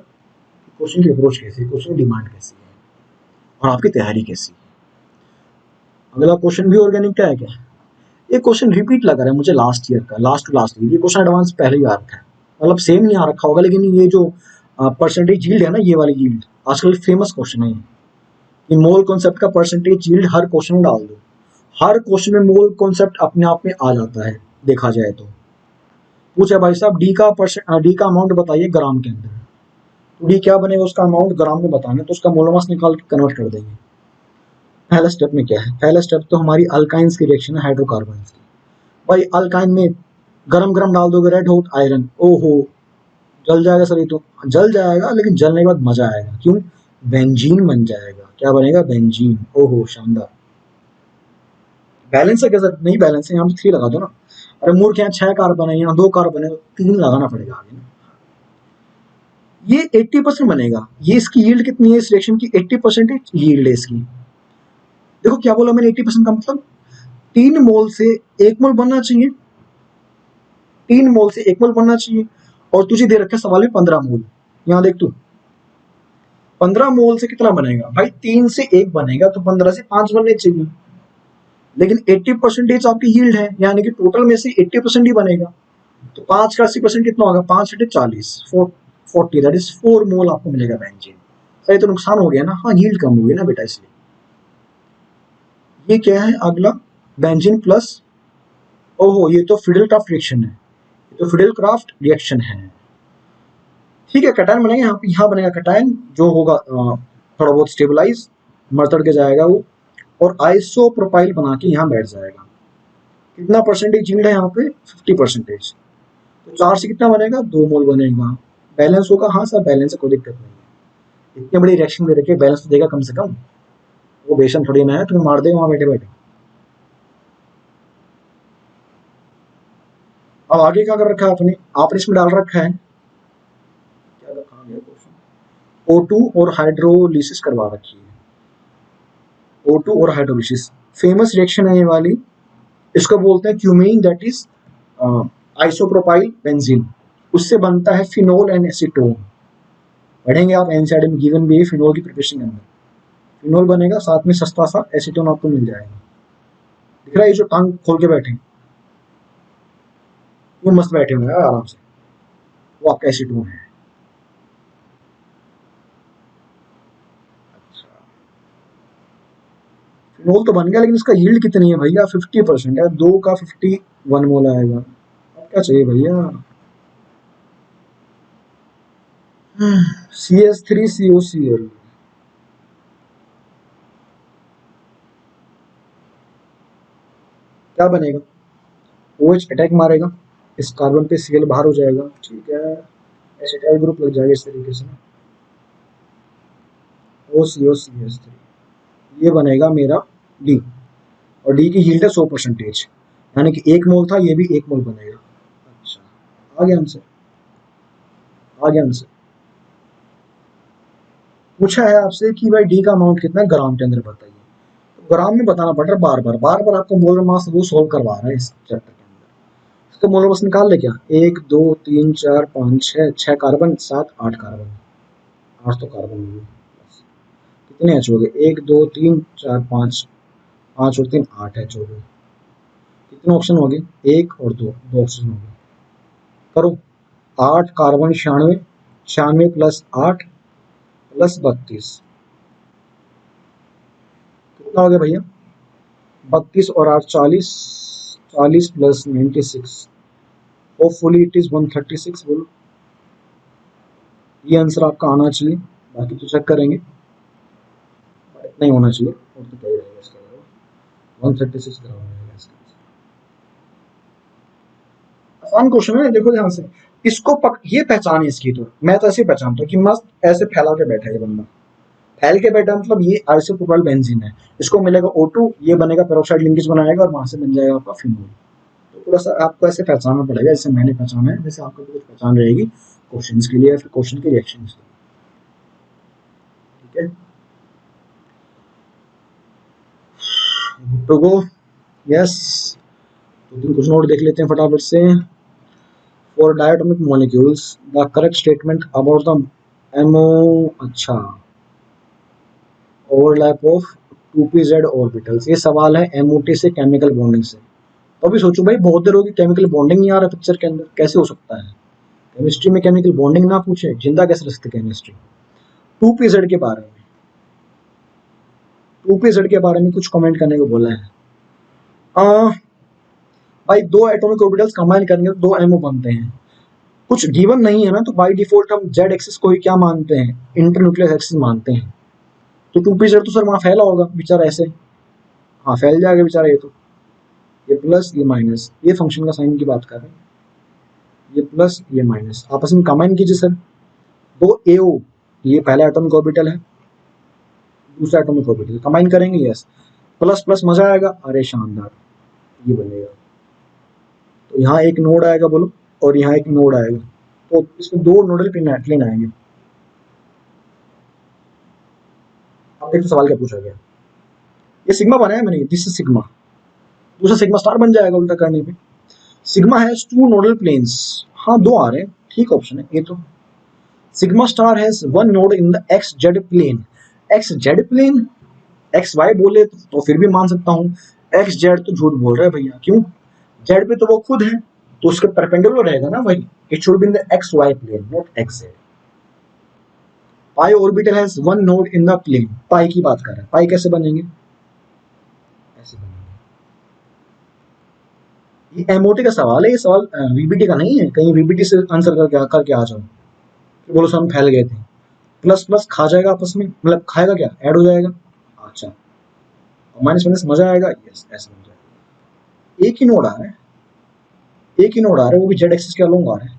क्वेश्चन की अप्रोच कैसी है, क्वेश्चन की डिमांड कैसी है और आपकी तैयारी कैसी है। अगला क्वेश्चन भी ऑर्गेनिक का है क्या, ये क्वेश्चन रिपीट लग रहा है मुझे लास्ट ईयर का, लास्ट टू लास्ट ईयर ये क्वेश्चन एडवांस पहले ही आ रखा है, मतलब सेम नहीं आ रखा होगा, लेकिन ये जो परसेंटेज यील्ड है ना, ये वाली यील्ड आजकल फेमस क्वेश्चन है ये मोल कॉन्सेप्ट का परसेंटेज यील्ड हर क्वेश्चन में डाल दो, हर क्वेश्चन में मोल कॉन्सेप्ट अपने आप में आ जाता है देखा जाए तो। पूछा भाई साहब डी का अमाउंट बताइए ग्राम के अंदर, तो डी क्या बनेगा, उसका अमाउंट ग्राम में बताना, तो उसका मोल मास निकाल के कन्वर्ट कर देंगे। पहला स्टेप में क्या है, पहला स्टेप तो हमारी अल्काइंस की रिएक्शन है हाइड्रोकार्बन्स की, भाई अल्काइन में गरम गरम डाल दोगे रेड हॉट आयरन, ओहो जल जाएगा सर, ये तो जल जाएगा लेकिन जलने के बाद मजा आएगा, क्यों, बेंजीन बन जाएगा, क्या बनेगा बेंजीन, ओहो शानदार। बैलेंस है क्या सर, नहीं बैलेंस है, यहाँ पे 3 लगा दो ना, अरे मूर्ख यहाँ 6 कार्बन है, यहाँ 2 कार्बन है, 3 लगाना पड़ेगा आगे ना। ये 80% बनेगा, ये इसकी यील्ड कितनी है इस रिएक्शन की, 80% यील्ड है इसकी। देखो क्या बोला मैंने, 80% का मतलब 3 मोल से 1 मोल बनना चाहिए, 3 मोल से 1 मोल बनना चाहिए, और तुझे दे रखा है सवाल में 15 मोल, यहाँ देख तू 15 मोल से कितना बनेगा भाई, 3 से 1 बनेगा तो 15 से 5 बनने चाहिए, लेकिन 80% आपकी यील्ड है, यानी कि टोटल में से 80% ही बनेगा, तो 5 का 80% कितना होगा, 5 × 40 40, दैट इज 4 मोल आपको मिलेगा बेंजीन। सही तो नुकसान हो गया ना, हाँ यील्ड कम हो गई ना बेटा इसलिए। ये क्या है अगला, बेंजीन प्लस, ओहो ये तो फिडल क्राफ्ट रिएक्शन है, ये तो फिडल क्राफ्ट रिएक्शन है, ठीक है कटायन बनेगा यहाँ पे, यहाँ बनेगा कटायन जो होगा थोड़ा बहुत स्टेबलाइज, मरतड़ के जाएगा वो, और आइसो प्रोपाइल बना के यहाँ बैठ जाएगा। कितना परसेंटेज यील्ड है यहाँ पे 50%, तो 4 से कितना बनेगा 2 मोल बनेगा, बैलेंस होगा, हाँ सर बैलेंस है कोई दिक्कत नहीं है, इतनी बड़ी रिएक्शन दे रखी है बैलेंस तो देगा कम से कम, वो बेशन थोड़ी ना है तुम्हें मार देगा वहां बैठे बैठे। अब आगे क्या कर रखा है आपने, आपने इसमें डाल रखा है क्या रखा गया क्वेश्चन, O2 और हाइड्रोलिसिस करवा रखी है, O2 और हाइड्रोलिसिस फेमस रिएक्शन है ये वाली, इसको बोलते हैं cumene, that is isopropyl benzene, उससे बनता है फिनोल एंड एसीटोन, पढ़ेंगे आप एनसीईआरटी में गिवन भी है फिनोल की प्रिपरेशन के अंदर, फिनोल बनेगा साथ में सस्ता सा एसीटोन आपको मिल जाएगा, दिख रहा है ये जो टांग खोल के बैठे वो मस्त बैठे हुए हैं आराम से, वो आपका एसीटोन है। फिनोल तो बन गया लेकिन इसका यील्ड कितनी है भैया, 50% है, 2 का 51 मोल आएगा, अब क्या चाहिए भैया। CH3COCl, क्या बनेगा, OH अटैक मारेगा, इस कार्बन पे Cl बाहर हो जाएगा, ठीक है, एसिटाइल ग्रुप लग जाएगा इस तरीके से, OCO CH3, ये बनेगा मेरा D, और डी की यील्ड है 100%, यानी कि 1 मोल था, ये भी 1 मोल बनेगा। अच्छा, आ गया आंसर, आ गया आंसर। पूछा है आपसे कि भाई डी का अमाउंट कितना है ग्राम के अंदर बताइए, तो ग्राम में बताना पड़ रहा है, बार बार आपको मोलर मास वो सॉल्व करवा रहा है इस चैप्टर के अंदर। इसका मोलर मास निकाल ले क्या, 1 2 3 4 5 6, 6 कार्बन 7 8 कार्बन, 8 तो कार्बन होंगे, कितने एच हो गए, 1 2 3 4 5, 5 और 3 8 एच हो गए। कितने ऑप्शन हो गए, 1 और 2, 2 ऑप्शन हो गए, करो। 8 कार्बन 96, 96 प्लस 8 प्लस 32, कितना हो गया भैया, 32 और 8 40, 40 प्लस 96, होपफुली इट इज 136। बोलो, ये आंसर आपका आना चाहिए, बाकी तो चेक करेंगे, इतना ही होना चाहिए, और तो क्या ही रहेगा इसके अलावा, 136 ग्राम रहेगा इसका। आसान क्वेश्चन है, देखो ध्यान से, इसको ये पहचान है इसकी, तो मैं तो ऐसे ही पहचानता हूँ कि मस्त ऐसे फैला के बैठा है ये बंदा, फैल के बैठा, मतलब ये आइसोप्रोपाइल बेंजीन है, इसको मिलेगा O2, ये बनेगा पेरोक्साइड लिंकेज बनाएगा, और वहां से बन जाएगा आपका फिनोल। तो थोड़ा सा आपको ऐसे पहचानना पड़ेगा, जैसे मैंने पहचाना है, जैसे आपको भी कुछ पहचान रहेगी क्वेश्चंस के लिए या फिर क्वेश्चन के रिएक्शंस, ठीक है। तो गो, यस, तो तीन क्वेश्चन और देख लेते हैं फटाफट से। For diatomic molecules the correct statement about the MO, अच्छा, ओवरलैप ऑफ 2pz ऑर्बिटल्स, ये सवाल है एमओटी से केमिकल बॉन्डिंग से। तो अभी सोचो भाई, बहुत देर होगी केमिकल बॉन्डिंग नहीं आ रहा पिक्चर के अंदर, कैसे हो सकता है, केमिस्ट्री में केमिकल बॉन्डिंग ना पूछे, जिंदा कैसे रख सकते केमिस्ट्री। 2pz के बारे में, 2pz के बारे में कुछ कमेंट करने को बोला है। भाई दो एटॉमिक ऑर्बिटल्स कंबाइन करेंगे तो 2 MO बनते हैं, कुछ गिवन नहीं है ना, तो बाय डिफॉल्ट हम जेड एक्सिस को ही क्या मानते हैं, इंटरन्यूक्लियर एक्सिस मानते हैं। तो 2pz तो सर वहां फैला होगा बेचारा ऐसे, हाँ फैल जाएगा बेचारा, ये तो, ये प्लस ये माइनस, ये फंक्शन का साइन की बात कर रहे हैं, ये प्लस ये माइनस आपस में कंबाइन कीजिए सर, 2AO, ये पहला एटॉमिक ऑर्बिटल है, दूसरा एटॉमिक ऑर्बिटल कंबाइन करेंगे, यस, प्लस प्लस मजा आएगा, अरे शानदार, ये बनेगा, तो यहाँ एक नोड आएगा बोलो, और यहाँ एक नोड आएगा, तो इसमें 2 नोडल प्लेन आएंगे। अब देखो सवाल क्या पूछा गया, ये सिग्मा बनाया मैंने, दिस इज सिग्मा, दूसरा सिग्मा स्टार बन जाएगा उल्टा करने पे। सिग्मा हैज 2 नोडल प्लेन्स, हाँ 2 आ रहे हैं, ठीक ऑप्शन है ये तो। Sigma star has 1 node in the x z plane, x z plane, x y बोले तो फिर भी मान सकता हूँ, एक्स जेड तो झूठ बोल रहा है भैया, क्यों, जेड पे तो वो खुद है, तो उसके परपेंडिकुलर रहेगा ना भाई, it should be in the x Y plane not X Z. Pi orbital has 1 node in the plane, pi की बात कर रहे हैं, पाई कैसे बनेंगे, ऐसे बनेंगे। ये एमओटी का सवाल है, ये सवाल वीबीटी का नहीं है, कहीं वीबीटी से आंसर करके आ जाओ, बोलो सर हम फैल गए थे, प्लस प्लस खा जाएगा आपस में, मतलब खाएगा क्या, ऐड हो जाएगा, अच्छा, माइनस माइनस मजा आएगा, यस ऐसे बन जाएगा। एक ही नोड आ रहा है, एक ही नोड आ रहा है, वो भी जेड एक्सिस के अलोंग आ रहा है,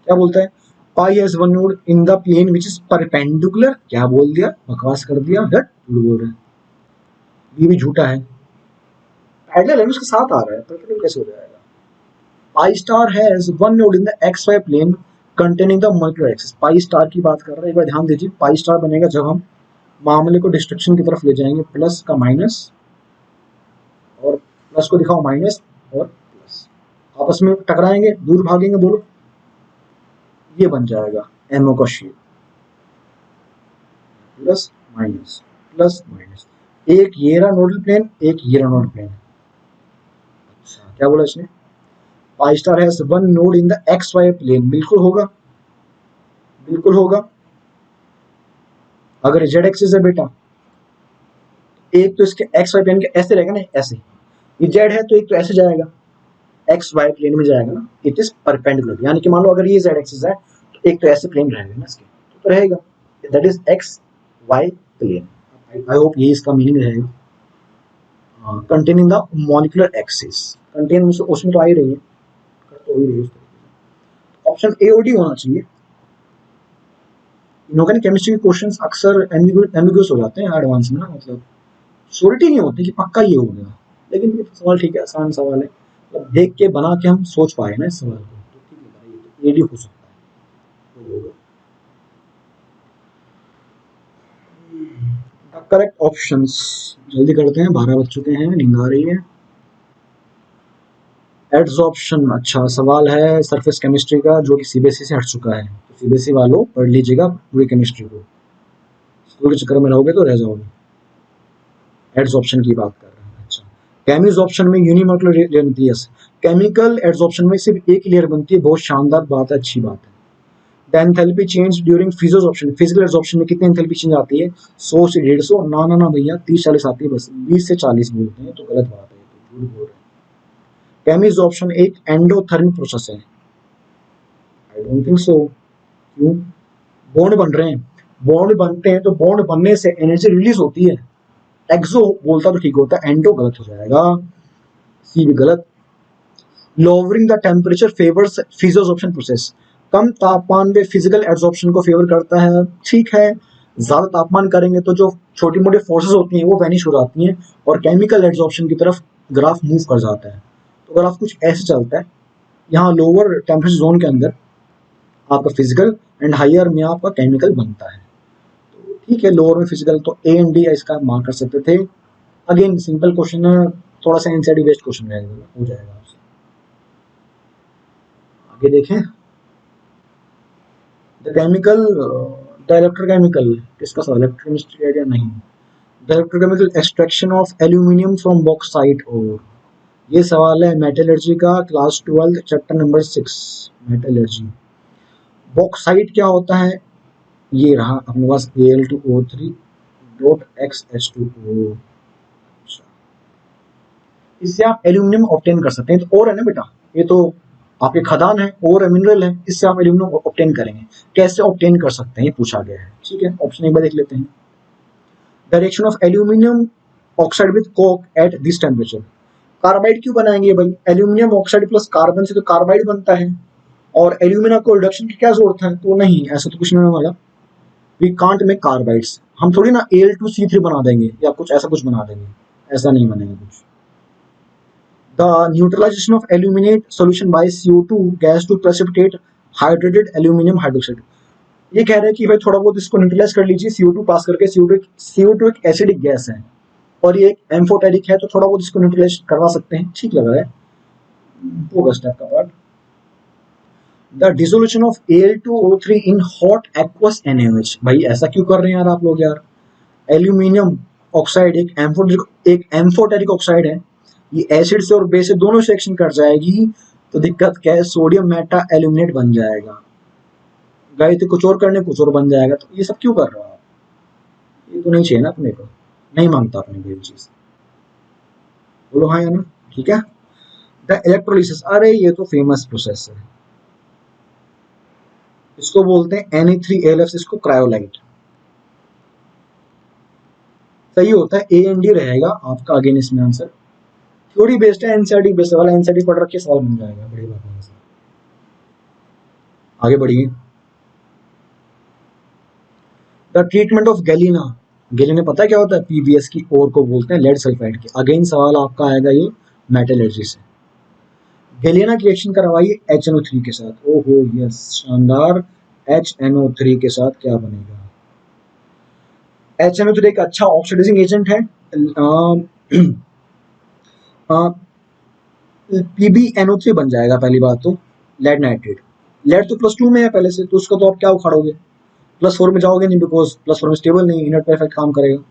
क्या बोलता है, pi has 1 node in the plane which is perpendicular, क्या बोल दिया, बकवास कर दिया, झूठ बोल रहे हैं, ये भी झूठा है, पैरेलल है उसके साथ आ रहा है, परपेंडिकुलर कैसे हो जाएगा। Pi star has 1 node in the x Y plane containing the molecular axis, pi star की बात कर रहा है, एक बार ध्यान दीजिए, पाई स्टार बनेगा जब हम मामले को डिस्ट्रक्शन की तरफ ले जाएंगे, प्लस का माइनस, और प्लस को दिखाओ माइनस, और प्लस आपस में टकराएंगे, दूर भागेंगे, बोलो, ये बन जाएगा एमओ का shape, plus minus plus minus, एक ये रहा नोडल प्लेन, एक ये रहा नोडल प्लेन। अच्छा क्या बोला इसने, pi star has 1 node in the x Y plane, बिल्कुल होगा, बिल्कुल होगा, अगर जेड एक्सिस है बेटा, एक तो इसके एक्स वाई प्लेन के ऐसे रहेगा ना, ऐसे, ये जेड है तो एक तो ऐसे जाएगा, एक्स वाई प्लेन में जाएगा ना, इट इज परपेंडिकुलर, यानी कि मान लो अगर ये जेड एक्सिस है तो एक तो ऐसे प्लेन रहेगा ना इसके, तो रहेगा, that is x Y plane, I hope ये इसका मीनिंग रहेगा। Containing the molecular axis, contain उसमें तो आ ही रही है, तो ही रही उस तरीके से। ऑप्शन ए और डी होना चाहिए। इनऑर्गेनिक केमिस्ट्री के क्वेश्चंस अक्सर एम्बिगुअस हो जाते हैं एडवांस में ना, मतलब श्योरिटी नहीं होती कि पक्का ये हो गया, लेकिन ये सवाल ठीक है, आसान सवाल है, मतलब देख के बना के हम सोच पाए ना इस सवाल को, तो ठीक है, ये तो एडी हो सकता है, तो होगा। द करेक्ट ऑप्शंस, जल्दी करते हैं, 12 बज चुके हैं, नींद आ रही है। एड्सॉर्प्शन, अच्छा सवाल है सरफेस केमिस्ट्री का, जो कि सीबीएसई से हट चुका है, तो सीबीएसई वालों पढ़ लीजिएगा पूरी केमिस्ट्री को, स्कूल के चक्कर में रहोगे तो रह जाओगे। एड्सॉर्प्शन की बात कर रहे हैं। अच्छा, केमिसॉर्प्शन में यूनिमोलकुलर लेयर बनती है। केमिकल एड्सॉर्प्शन में सिर्फ एक लेयर बनती है, बहुत शानदार बात है, अच्छी बात है। The enthalpy change during physisorption, physical adsorption में कितनी एंथैल्पी चेंज आती है? 100 से 150, ना ना ना भैया 30-40 आती है बस, 20 से 40 बोलते हैं तो गलत बात है, तो झूठ बोल रहे हैं। केमिसॉर्प्शन एक एंडोथर्मिक प्रोसेस है। I don't think so. क्यों? बॉन्ड बन रहे हैं, बॉन्ड बनते हैं तो बॉन्ड बनने से एनर्जी रिलीज होती है। एक्सो बोलता तो ठीक होता है, एंडो गलत हो जाएगा, सी भी गलत। Lowering the temperature favours physisorption process, कम तापमान में फिजिकल एड्सॉर्प्शन को फेवर करता है, ठीक है। ज्यादा तापमान करेंगे तो जो छोटी मोटी फोर्सेस होती हैं वो वैनिश हो जाती हैं और केमिकल एड्सॉर्प्शन की तरफ ग्राफ मूव कर जाता है। तो ग्राफ कुछ ऐसे चलता है, यहाँ लोअर टेम्परेचर जोन के अंदर आपका फिजिकल एंड हायर में आपका केमिकल बनता है। तो ठीक है, लोअर में फिजिकल, तो ए एंड डी इसका मार्क कर सकते थे। अगेन सिंपल क्वेश्चन है, थोड़ा सा एनसीईआरटी बेस्ड क्वेश्चन रहेगा, हो जाएगा आपसे। आगे देखें, द केमिकल, द इलेक्ट्रोकेमिकल, किसका सवाल, इलेक्ट्रोकेमिस्ट्री आइडिया नहीं। The electrochemical extraction of aluminium from bauxite ore, ये सवाल है मेटलर्जी का, class 12 chapter number 6 metallurgy. Bauxite क्या होता है? ये रहा अपने पास Al2O3.XH2O, इससे आप एल्यूमिनियम ऑब्टेन कर सकते हैं। तो और है ना बेटा, ये तो आपके खदान है और मिनरल है, इससे आप एल्यूमिनियम ऑब्टेन करेंगे। कैसे ऑब्टेन कर सकते हैं ये पूछा गया है, ठीक है। ऑप्शन एक बार देख लेते हैं। Direction of aluminium oxide with Coke at this temperature, carbide क्यों बनाएंगे भाई, एल्यूमिनियम ऑक्साइड प्लस कार्बन से तो कार्बाइड बनता है, और एल्यूमिना को रिडक्शन की क्या जरूरत है, तो नहीं, ऐसा तो कुछ नहीं होने वाला। वी कांट मेक कार्बाइड्स, हम थोड़ी ना Al2C3 बना देंगे या कुछ ऐसा कुछ बना देंगे, ऐसा नहीं बनेगा कुछ। The neutralization of aluminate solution by CO2 gas to precipitate hydrated aluminum hydroxide, ये कह रहे हैं कि भाई थोड़ा बहुत इसको न्यूट्रलाइज कर लीजिए CO2 पास करके। CO2 एक एसिडिक गैस है और ये एक एम्फोटेरिक है, तो थोड़ा बहुत इसको न्यूट्रलाइज करवा सकते हैं, ठीक लग रहा है, होगा स्टेप का part. The dissolution of Al2O3 in hot aqueous NaOH, भाई ऐसा क्यों कर रहे हैं यार आप लोग यार। एल्यूमिनियम ऑक्साइड एक एम्फोटेरिक ऑक्साइड है, ये एसिड से और बेस से दोनों से रिएक्शन कर जाएगी, तो दिक्कत क्या है, सोडियम मेटा एल्यूमिनेट बन जाएगा, गए थे कुछ और करने, कुछ और बन जाएगा। तो ये सब क्यों कर रहा है, ये तो नहीं चाहिए ना अपने को, नहीं मांगता अपने को ये चीज, बोलो हाँ या ना, ठीक है। द इलेक्ट्रोलिसिस, अरे ये तो फेमस प्रोसेस है, इसको बोलते हैं Na3ALF, इसको क्रायोलाइट, सही होता है, ए एंड डी रहेगा आपका अगेन इसमें आंसर। थ्योरी बेस्ड है, एनसीईआरटी बेस्ड वाला, एनसीईआरटी पढ़ रखे सवाल बन जाएगा, बड़ी बात नहीं। आगे बढ़िए। The treatment of Galina, Galina पता है क्या होता है, पीबीएस की ओर को बोलते हैं, लेड सल्फाइड की। अगेन सवाल आपका आएगा ये मेटलर्जी से। गैलिना की रिएक्शन करवाइए HNO3 के साथ, ओहो यस शानदार, HNO3 के साथ क्या बनेगा। HNO3 एक अच्छा ऑक्सीडाइजिंग एजेंट है, PbNO3 बन जाएगा पहली बात तो, लेड नाइट्रेट। लेड तो +2 में है पहले से, तो उसको तो आप क्या उखाड़ोगे, +4 में जाओगे नहीं, बिकॉज +4 में स्टेबल नहीं, इनर्ट परफेक्ट काम करेगा।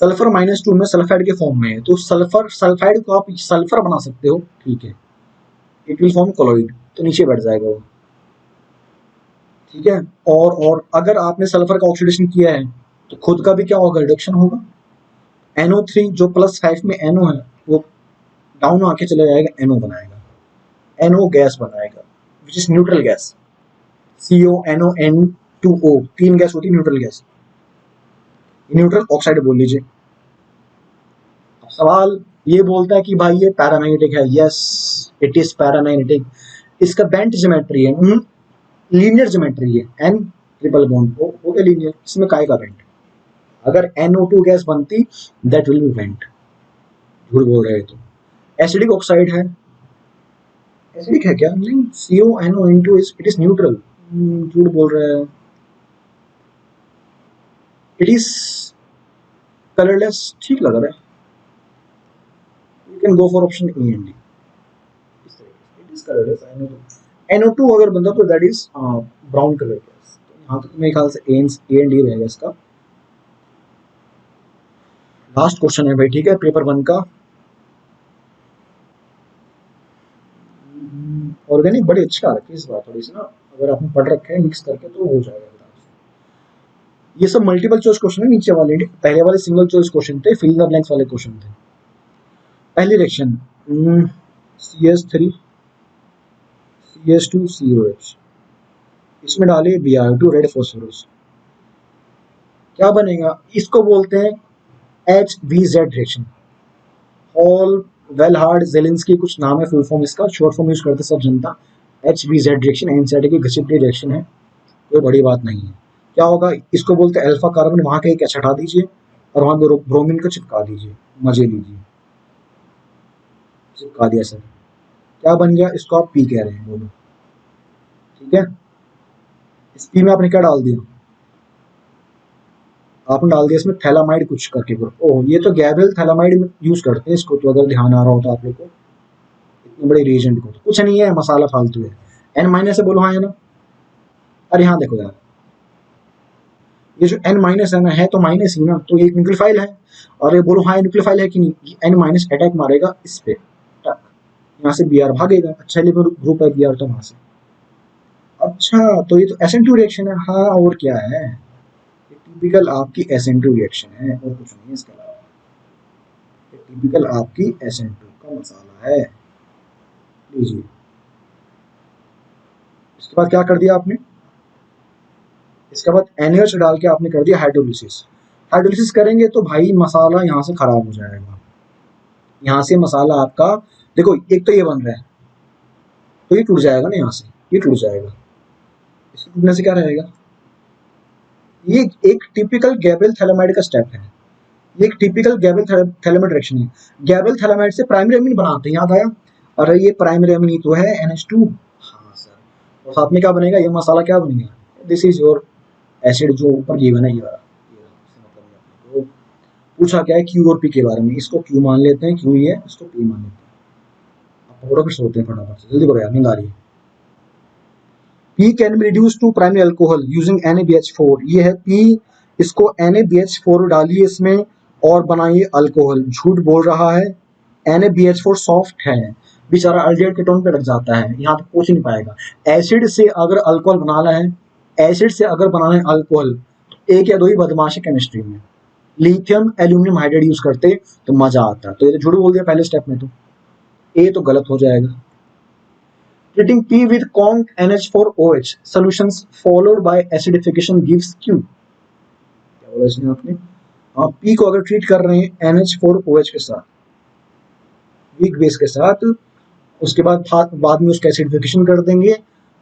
सल्फर -2 में सल्फाइड के फॉर्म में है, तो सल्फर सल्फाइड को आप सल्फर बना सकते हो, ठीक है, इट विल फॉर्म कोलॉइड, तो नीचे बैठ जाएगा वो, ठीक है। और अगर आपने सल्फर का ऑक्सीडेशन किया है तो खुद का भी क्या होगा, रिडक्शन होगा। NO3 जो +5 में NO है वो डाउन आके चले जाएगा, NO बनाएगा, NO गैस बनाएगा, which is neutral gas, CONO2O, 3 gas होती है न्यूट्रल गैस, न्यूट्रल ऑक्साइड बोल लीजिए। सवाल ये बोलता है कि भाई ये पैरामैग्नेटिक है, यस इट इज पैरामैग्नेटिक। इसका बेंट ज्योमेट्री है, लीनियर ज्योमेट्री है, एन ट्रिपल बॉन्ड हो गया लीनियर, इसमें काय का बेंट। अगर NO2 गैस बनती दैट विल बी वेंट। झूठ बोल रहे हैं तो। एसिडिक ऑक्साइड है, एसिडिक है क्या? नहीं, CONO is it is neutral. झूठ बोल रहे हैं। इट इज कलरलेस, ठीक लग रहा है। You can go for option A and D. It is colourless. NO2 अगर बनता तो that is brown colour gas. यहाँ तक मेरे ख्याल से ए एंड डी रहेगा इसका। लास्ट क्वेश्चन है भाई, ठीक है, पेपर 1 का। ऑर्गेनिक बड़ी अच्छी आ रखी है इस बार थोड़ी सी ना, अगर आपने पढ़ रखे हैं मिक्स करके तो हो जाएगा। ये सब मल्टीपल चॉइस क्वेश्चन है, नीचे वाले पहले वाले सिंगल चॉइस क्वेश्चन थे, फिल इन द ब्लैंक्स वाले क्वेश्चन थे। पहली रिएक्शन CH3 CH2 COH, इसमें डालिए Br2 रेड फॉस्फोरस, क्या बनेगा? इसको बोलते हैं HVZ रिएक्शन। ऑल वेलहार्ड जेलिंस्की कुछ नाम है फुल फॉर्म इसका, शॉर्ट फॉर्म यूज करते सब जनता। HVZ रिएक्शन एनसीईआरटी की घसीटती रिएक्शन है, कोई बड़ी बात नहीं है। क्या होगा? इसको बोलते हैं अल्फा कार्बन, वहां का एक एच हटा दीजिए और वहां पे ब्रोमीन को चिपका दीजिए, मजे लीजिए। चिपका दिया सर, क्या बन गया? इसको आप पी कह रहे हैं, बोलो ठीक है। इस पी में आपने क्या डाल दिया? आपने डाल दिया इसमें थैलामाइड कुछ करके ग्रुप। ओह, ये तो गैब्रियल थैलामाइड यूज करते हैं इसको, तो अगर ध्यान आ रहा होता आप लोग को इतने बड़े रिएजेंट को, तो कुछ नहीं है, मसाला फालतू है। N माइनस है, बोलो हाँ है ना? अरे यहाँ देखो यार, ये जो N माइनस है ना, है तो माइनस ही ना, तो ये न्यूक्लियोफाइल है। और ये बोलो हाँ न्यूक्लियोफाइल है कि नहीं? N माइनस अटैक मारेगा इस पे, यहाँ से Br भागेगा। अच्छा ग्रुप है Br, तो वहां से। अच्छा, तो ये तो SN2 रिएक्शन है। हाँ, और क्या है? टिपिकल आपकी SN2 रिएक्शन है, और कुछ नहीं है इसके अलावा। टिपिकल आपकी SN2 का मसाला है। लीजिए, इसके बाद क्या कर दिया आपने? इसके बाद NaOH डाल के आपने कर दिया हाइड्रोलिसिस। हाइड्रोलिसिस करेंगे तो भाई मसाला यहाँ से खराब हो जाएगा। यहाँ से मसाला आपका, देखो एक तो ये बन रहा है, तो ये टूट जाएगा ना, यहाँ से ये टूट जाएगा। इसके टूटने से क्या रहेगा? ये एक टिपिकल गैब्रियल थैलामाइड का स्टेप है। ये एक टिपिकल गैब्रियल थैलामाइड रिएक्शन है। गैब्रियल थैलामाइड से प्राइमरी अमीन बनाते हैं, याद आया? अरे ये प्राइमरी अमीन ही तो है NH2। हाँ सर, और साथ में क्या बनेगा? ये मसाला क्या बनेगा? दिस इज योर एसिड जो ऊपर गिवन है, ये वाला। तो पूछा क्या है? क्यू और पी के बारे में। इसको क्यू मान लेते हैं, क्यू ही है, इसको पी मान लेते हैं। अब पकड़ो, फिर सोते हैं फटाफट से, जल्दी करो यार, नींद आ रही है। P can be reduced to primary alcohol using NaBH4। ये है P, इसको NaBH4 डालिए इसमें और बनाइए अल्कोहल। झूठ बोल रहा है, NaBH4 सॉफ्ट है, बेचारा अल्डिहाइड कीटोन पे लग जाता है, यहाँ तक पहुंच नहीं पाएगा। एसिड से अगर अल्कोहल बनाना है, एसिड से अगर बनाना है अल्कोहल, तो एक या दो ही बदमाश है केमिस्ट्री में। लिथियम एल्यूमिनियम हाइड्राइड यूज करते तो मजा आता। तो ये तो झूठ बोल दिया पहले स्टेप में, तो ए तो गलत हो जाएगा। Treating P with conc NH4OH solutions followed by acidification gives Q। क्या बोला इसने आपने? हाँ, P को अगर ट्रीट कर रहे हैं NH4OH के साथ, वीक बेस के साथ, उसके बाद में उसका एसिडिफिकेशन कर देंगे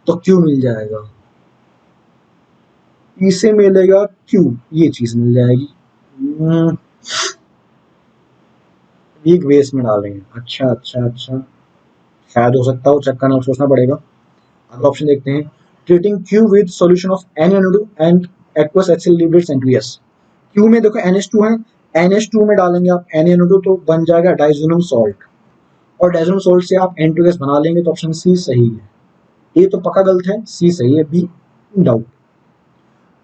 तो Q मिल जाएगा। P से मिलेगा Q, ये चीज मिल जाएगी। वीक बेस में डालेंगे। अच्छा अच्छा अच्छा, शायद हो सकता हो, चक्का ना सोचना पड़ेगा। अगला ऑप्शन देखते हैं। Treating Q with solution of NaNO2 and aqueous HCl लिब्रेट्स NaOH। Q में देखो NH2 है, NH2 में डालेंगे आप NaNO2 तो बन जाएगा डाइजोनियम सॉल्ट, और डाइजोनियम सॉल्ट से आप N2 गैस बना लेंगे, तो ऑप्शन सी सही है। ए तो पक्का गलत है, सी सही है, be in doubt.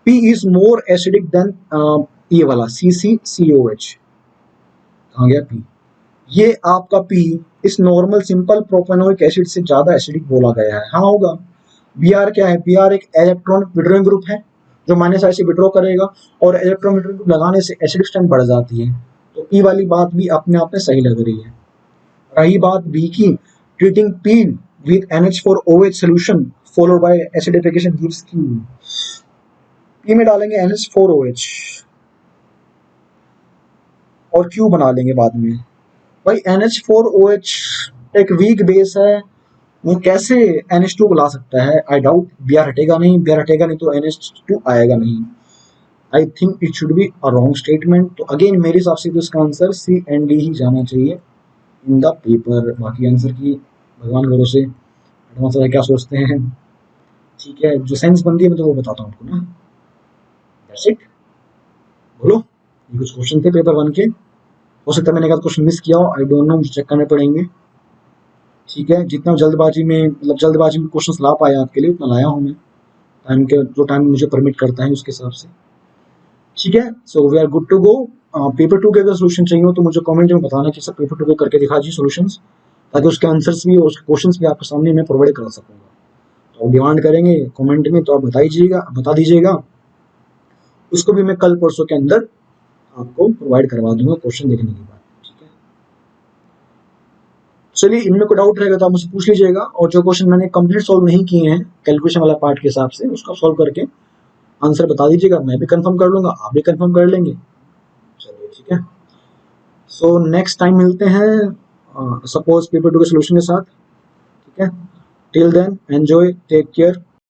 P is more acidic then ये वाला CCCOH। कहाँ गया P? ये आपका P इस नॉर्मल सिंपल प्रोपेनोइक एसिड से ज्यादा एसिडिक बोला गया है। हाँ होगा। Br क्या है? Br एक इलेक्ट्रॉन विड्रॉइंग ग्रुप है जो माइनस आई से विड्रॉ करेगा, और इलेक्ट्रॉन विड्रॉइंग ग्रुप लगाने से एसिडिक स्ट्रेंथ बढ़ जाती है। तो P वाली बात भी अपने आप में सही लग रही है। रही बात B की, treating P with NH4OH solution followed by acidification gives Q। P में डालेंगे NH4OH और Q बना लेंगे बाद में। भाई NH4OH एक वीक बेस है, वो कैसे NH2 को ला सकता है? I doubt. Br हटेगा नहीं, Br हटेगा नहीं तो NH2 आएगा नहीं। I think it should be a wrong statement. तो अगेन मेरे हिसाब से तो इसका आंसर सी एंड डी ही जाना चाहिए इन द पेपर। बाकी आंसर की भगवान भरोसे, एडवांस वाले क्या सोचते हैं। ठीक है, जो सेंस बनती है मैं तो वो बताता हूँ आपको ना। That's it. बोलो, ये कुछ क्वेश्चन थे पेपर 1 के। हो सकता है मैंने एक क्वेश्चन मिस किया हो, आई डोंट नो, मुझे चेक करने पड़ेंगे। ठीक है, जितना जल्दबाजी में, मतलब जल्दबाजी में क्वेश्चंस ला पाया आपके लिए उतना लाया हूँ मैं, टाइम के जो टाइम मुझे परमिट करता है उसके हिसाब से। ठीक है, so we are good to go. Paper 2 के अगर सोल्यूशन चाहिए हो तो मुझे कमेंट में बताना कि सर पेपर 2 को करके दिखा दीजिए सोल्यूशंस, ताकि उसके आंसर्स भी और उसके क्वेश्चंस भी आपके सामने मैं प्रोवाइड करा सकूंगा। तो डिमांड करेंगे कमेंट में तो आप बता दीजिएगा। उसको भी मैं कल परसों के अंदर आपको प्रोवाइड करवा दूंगा क्वेश्चन देखने के बाद। ठीक है, चलिए, इनमें कोई डाउट रहेगा तो आप मुझसे पूछ लीजिएगा, और जो क्वेश्चन मैंने कंप्लीट सॉल्व नहीं किए हैं कैलकुलेशन वाला पार्ट के हिसाब से, उसका सॉल्व करके आंसर बता दीजिएगा, मैं भी कंफर्म कर लूंगा, आप भी कंफर्म कर लेंगे। चलिए ठीक है, सो नेक्स्ट टाइम मिलते हैं सपोज पेपर 2 के सोल्यूशन के साथ। ठीक है, till then enjoy, take care,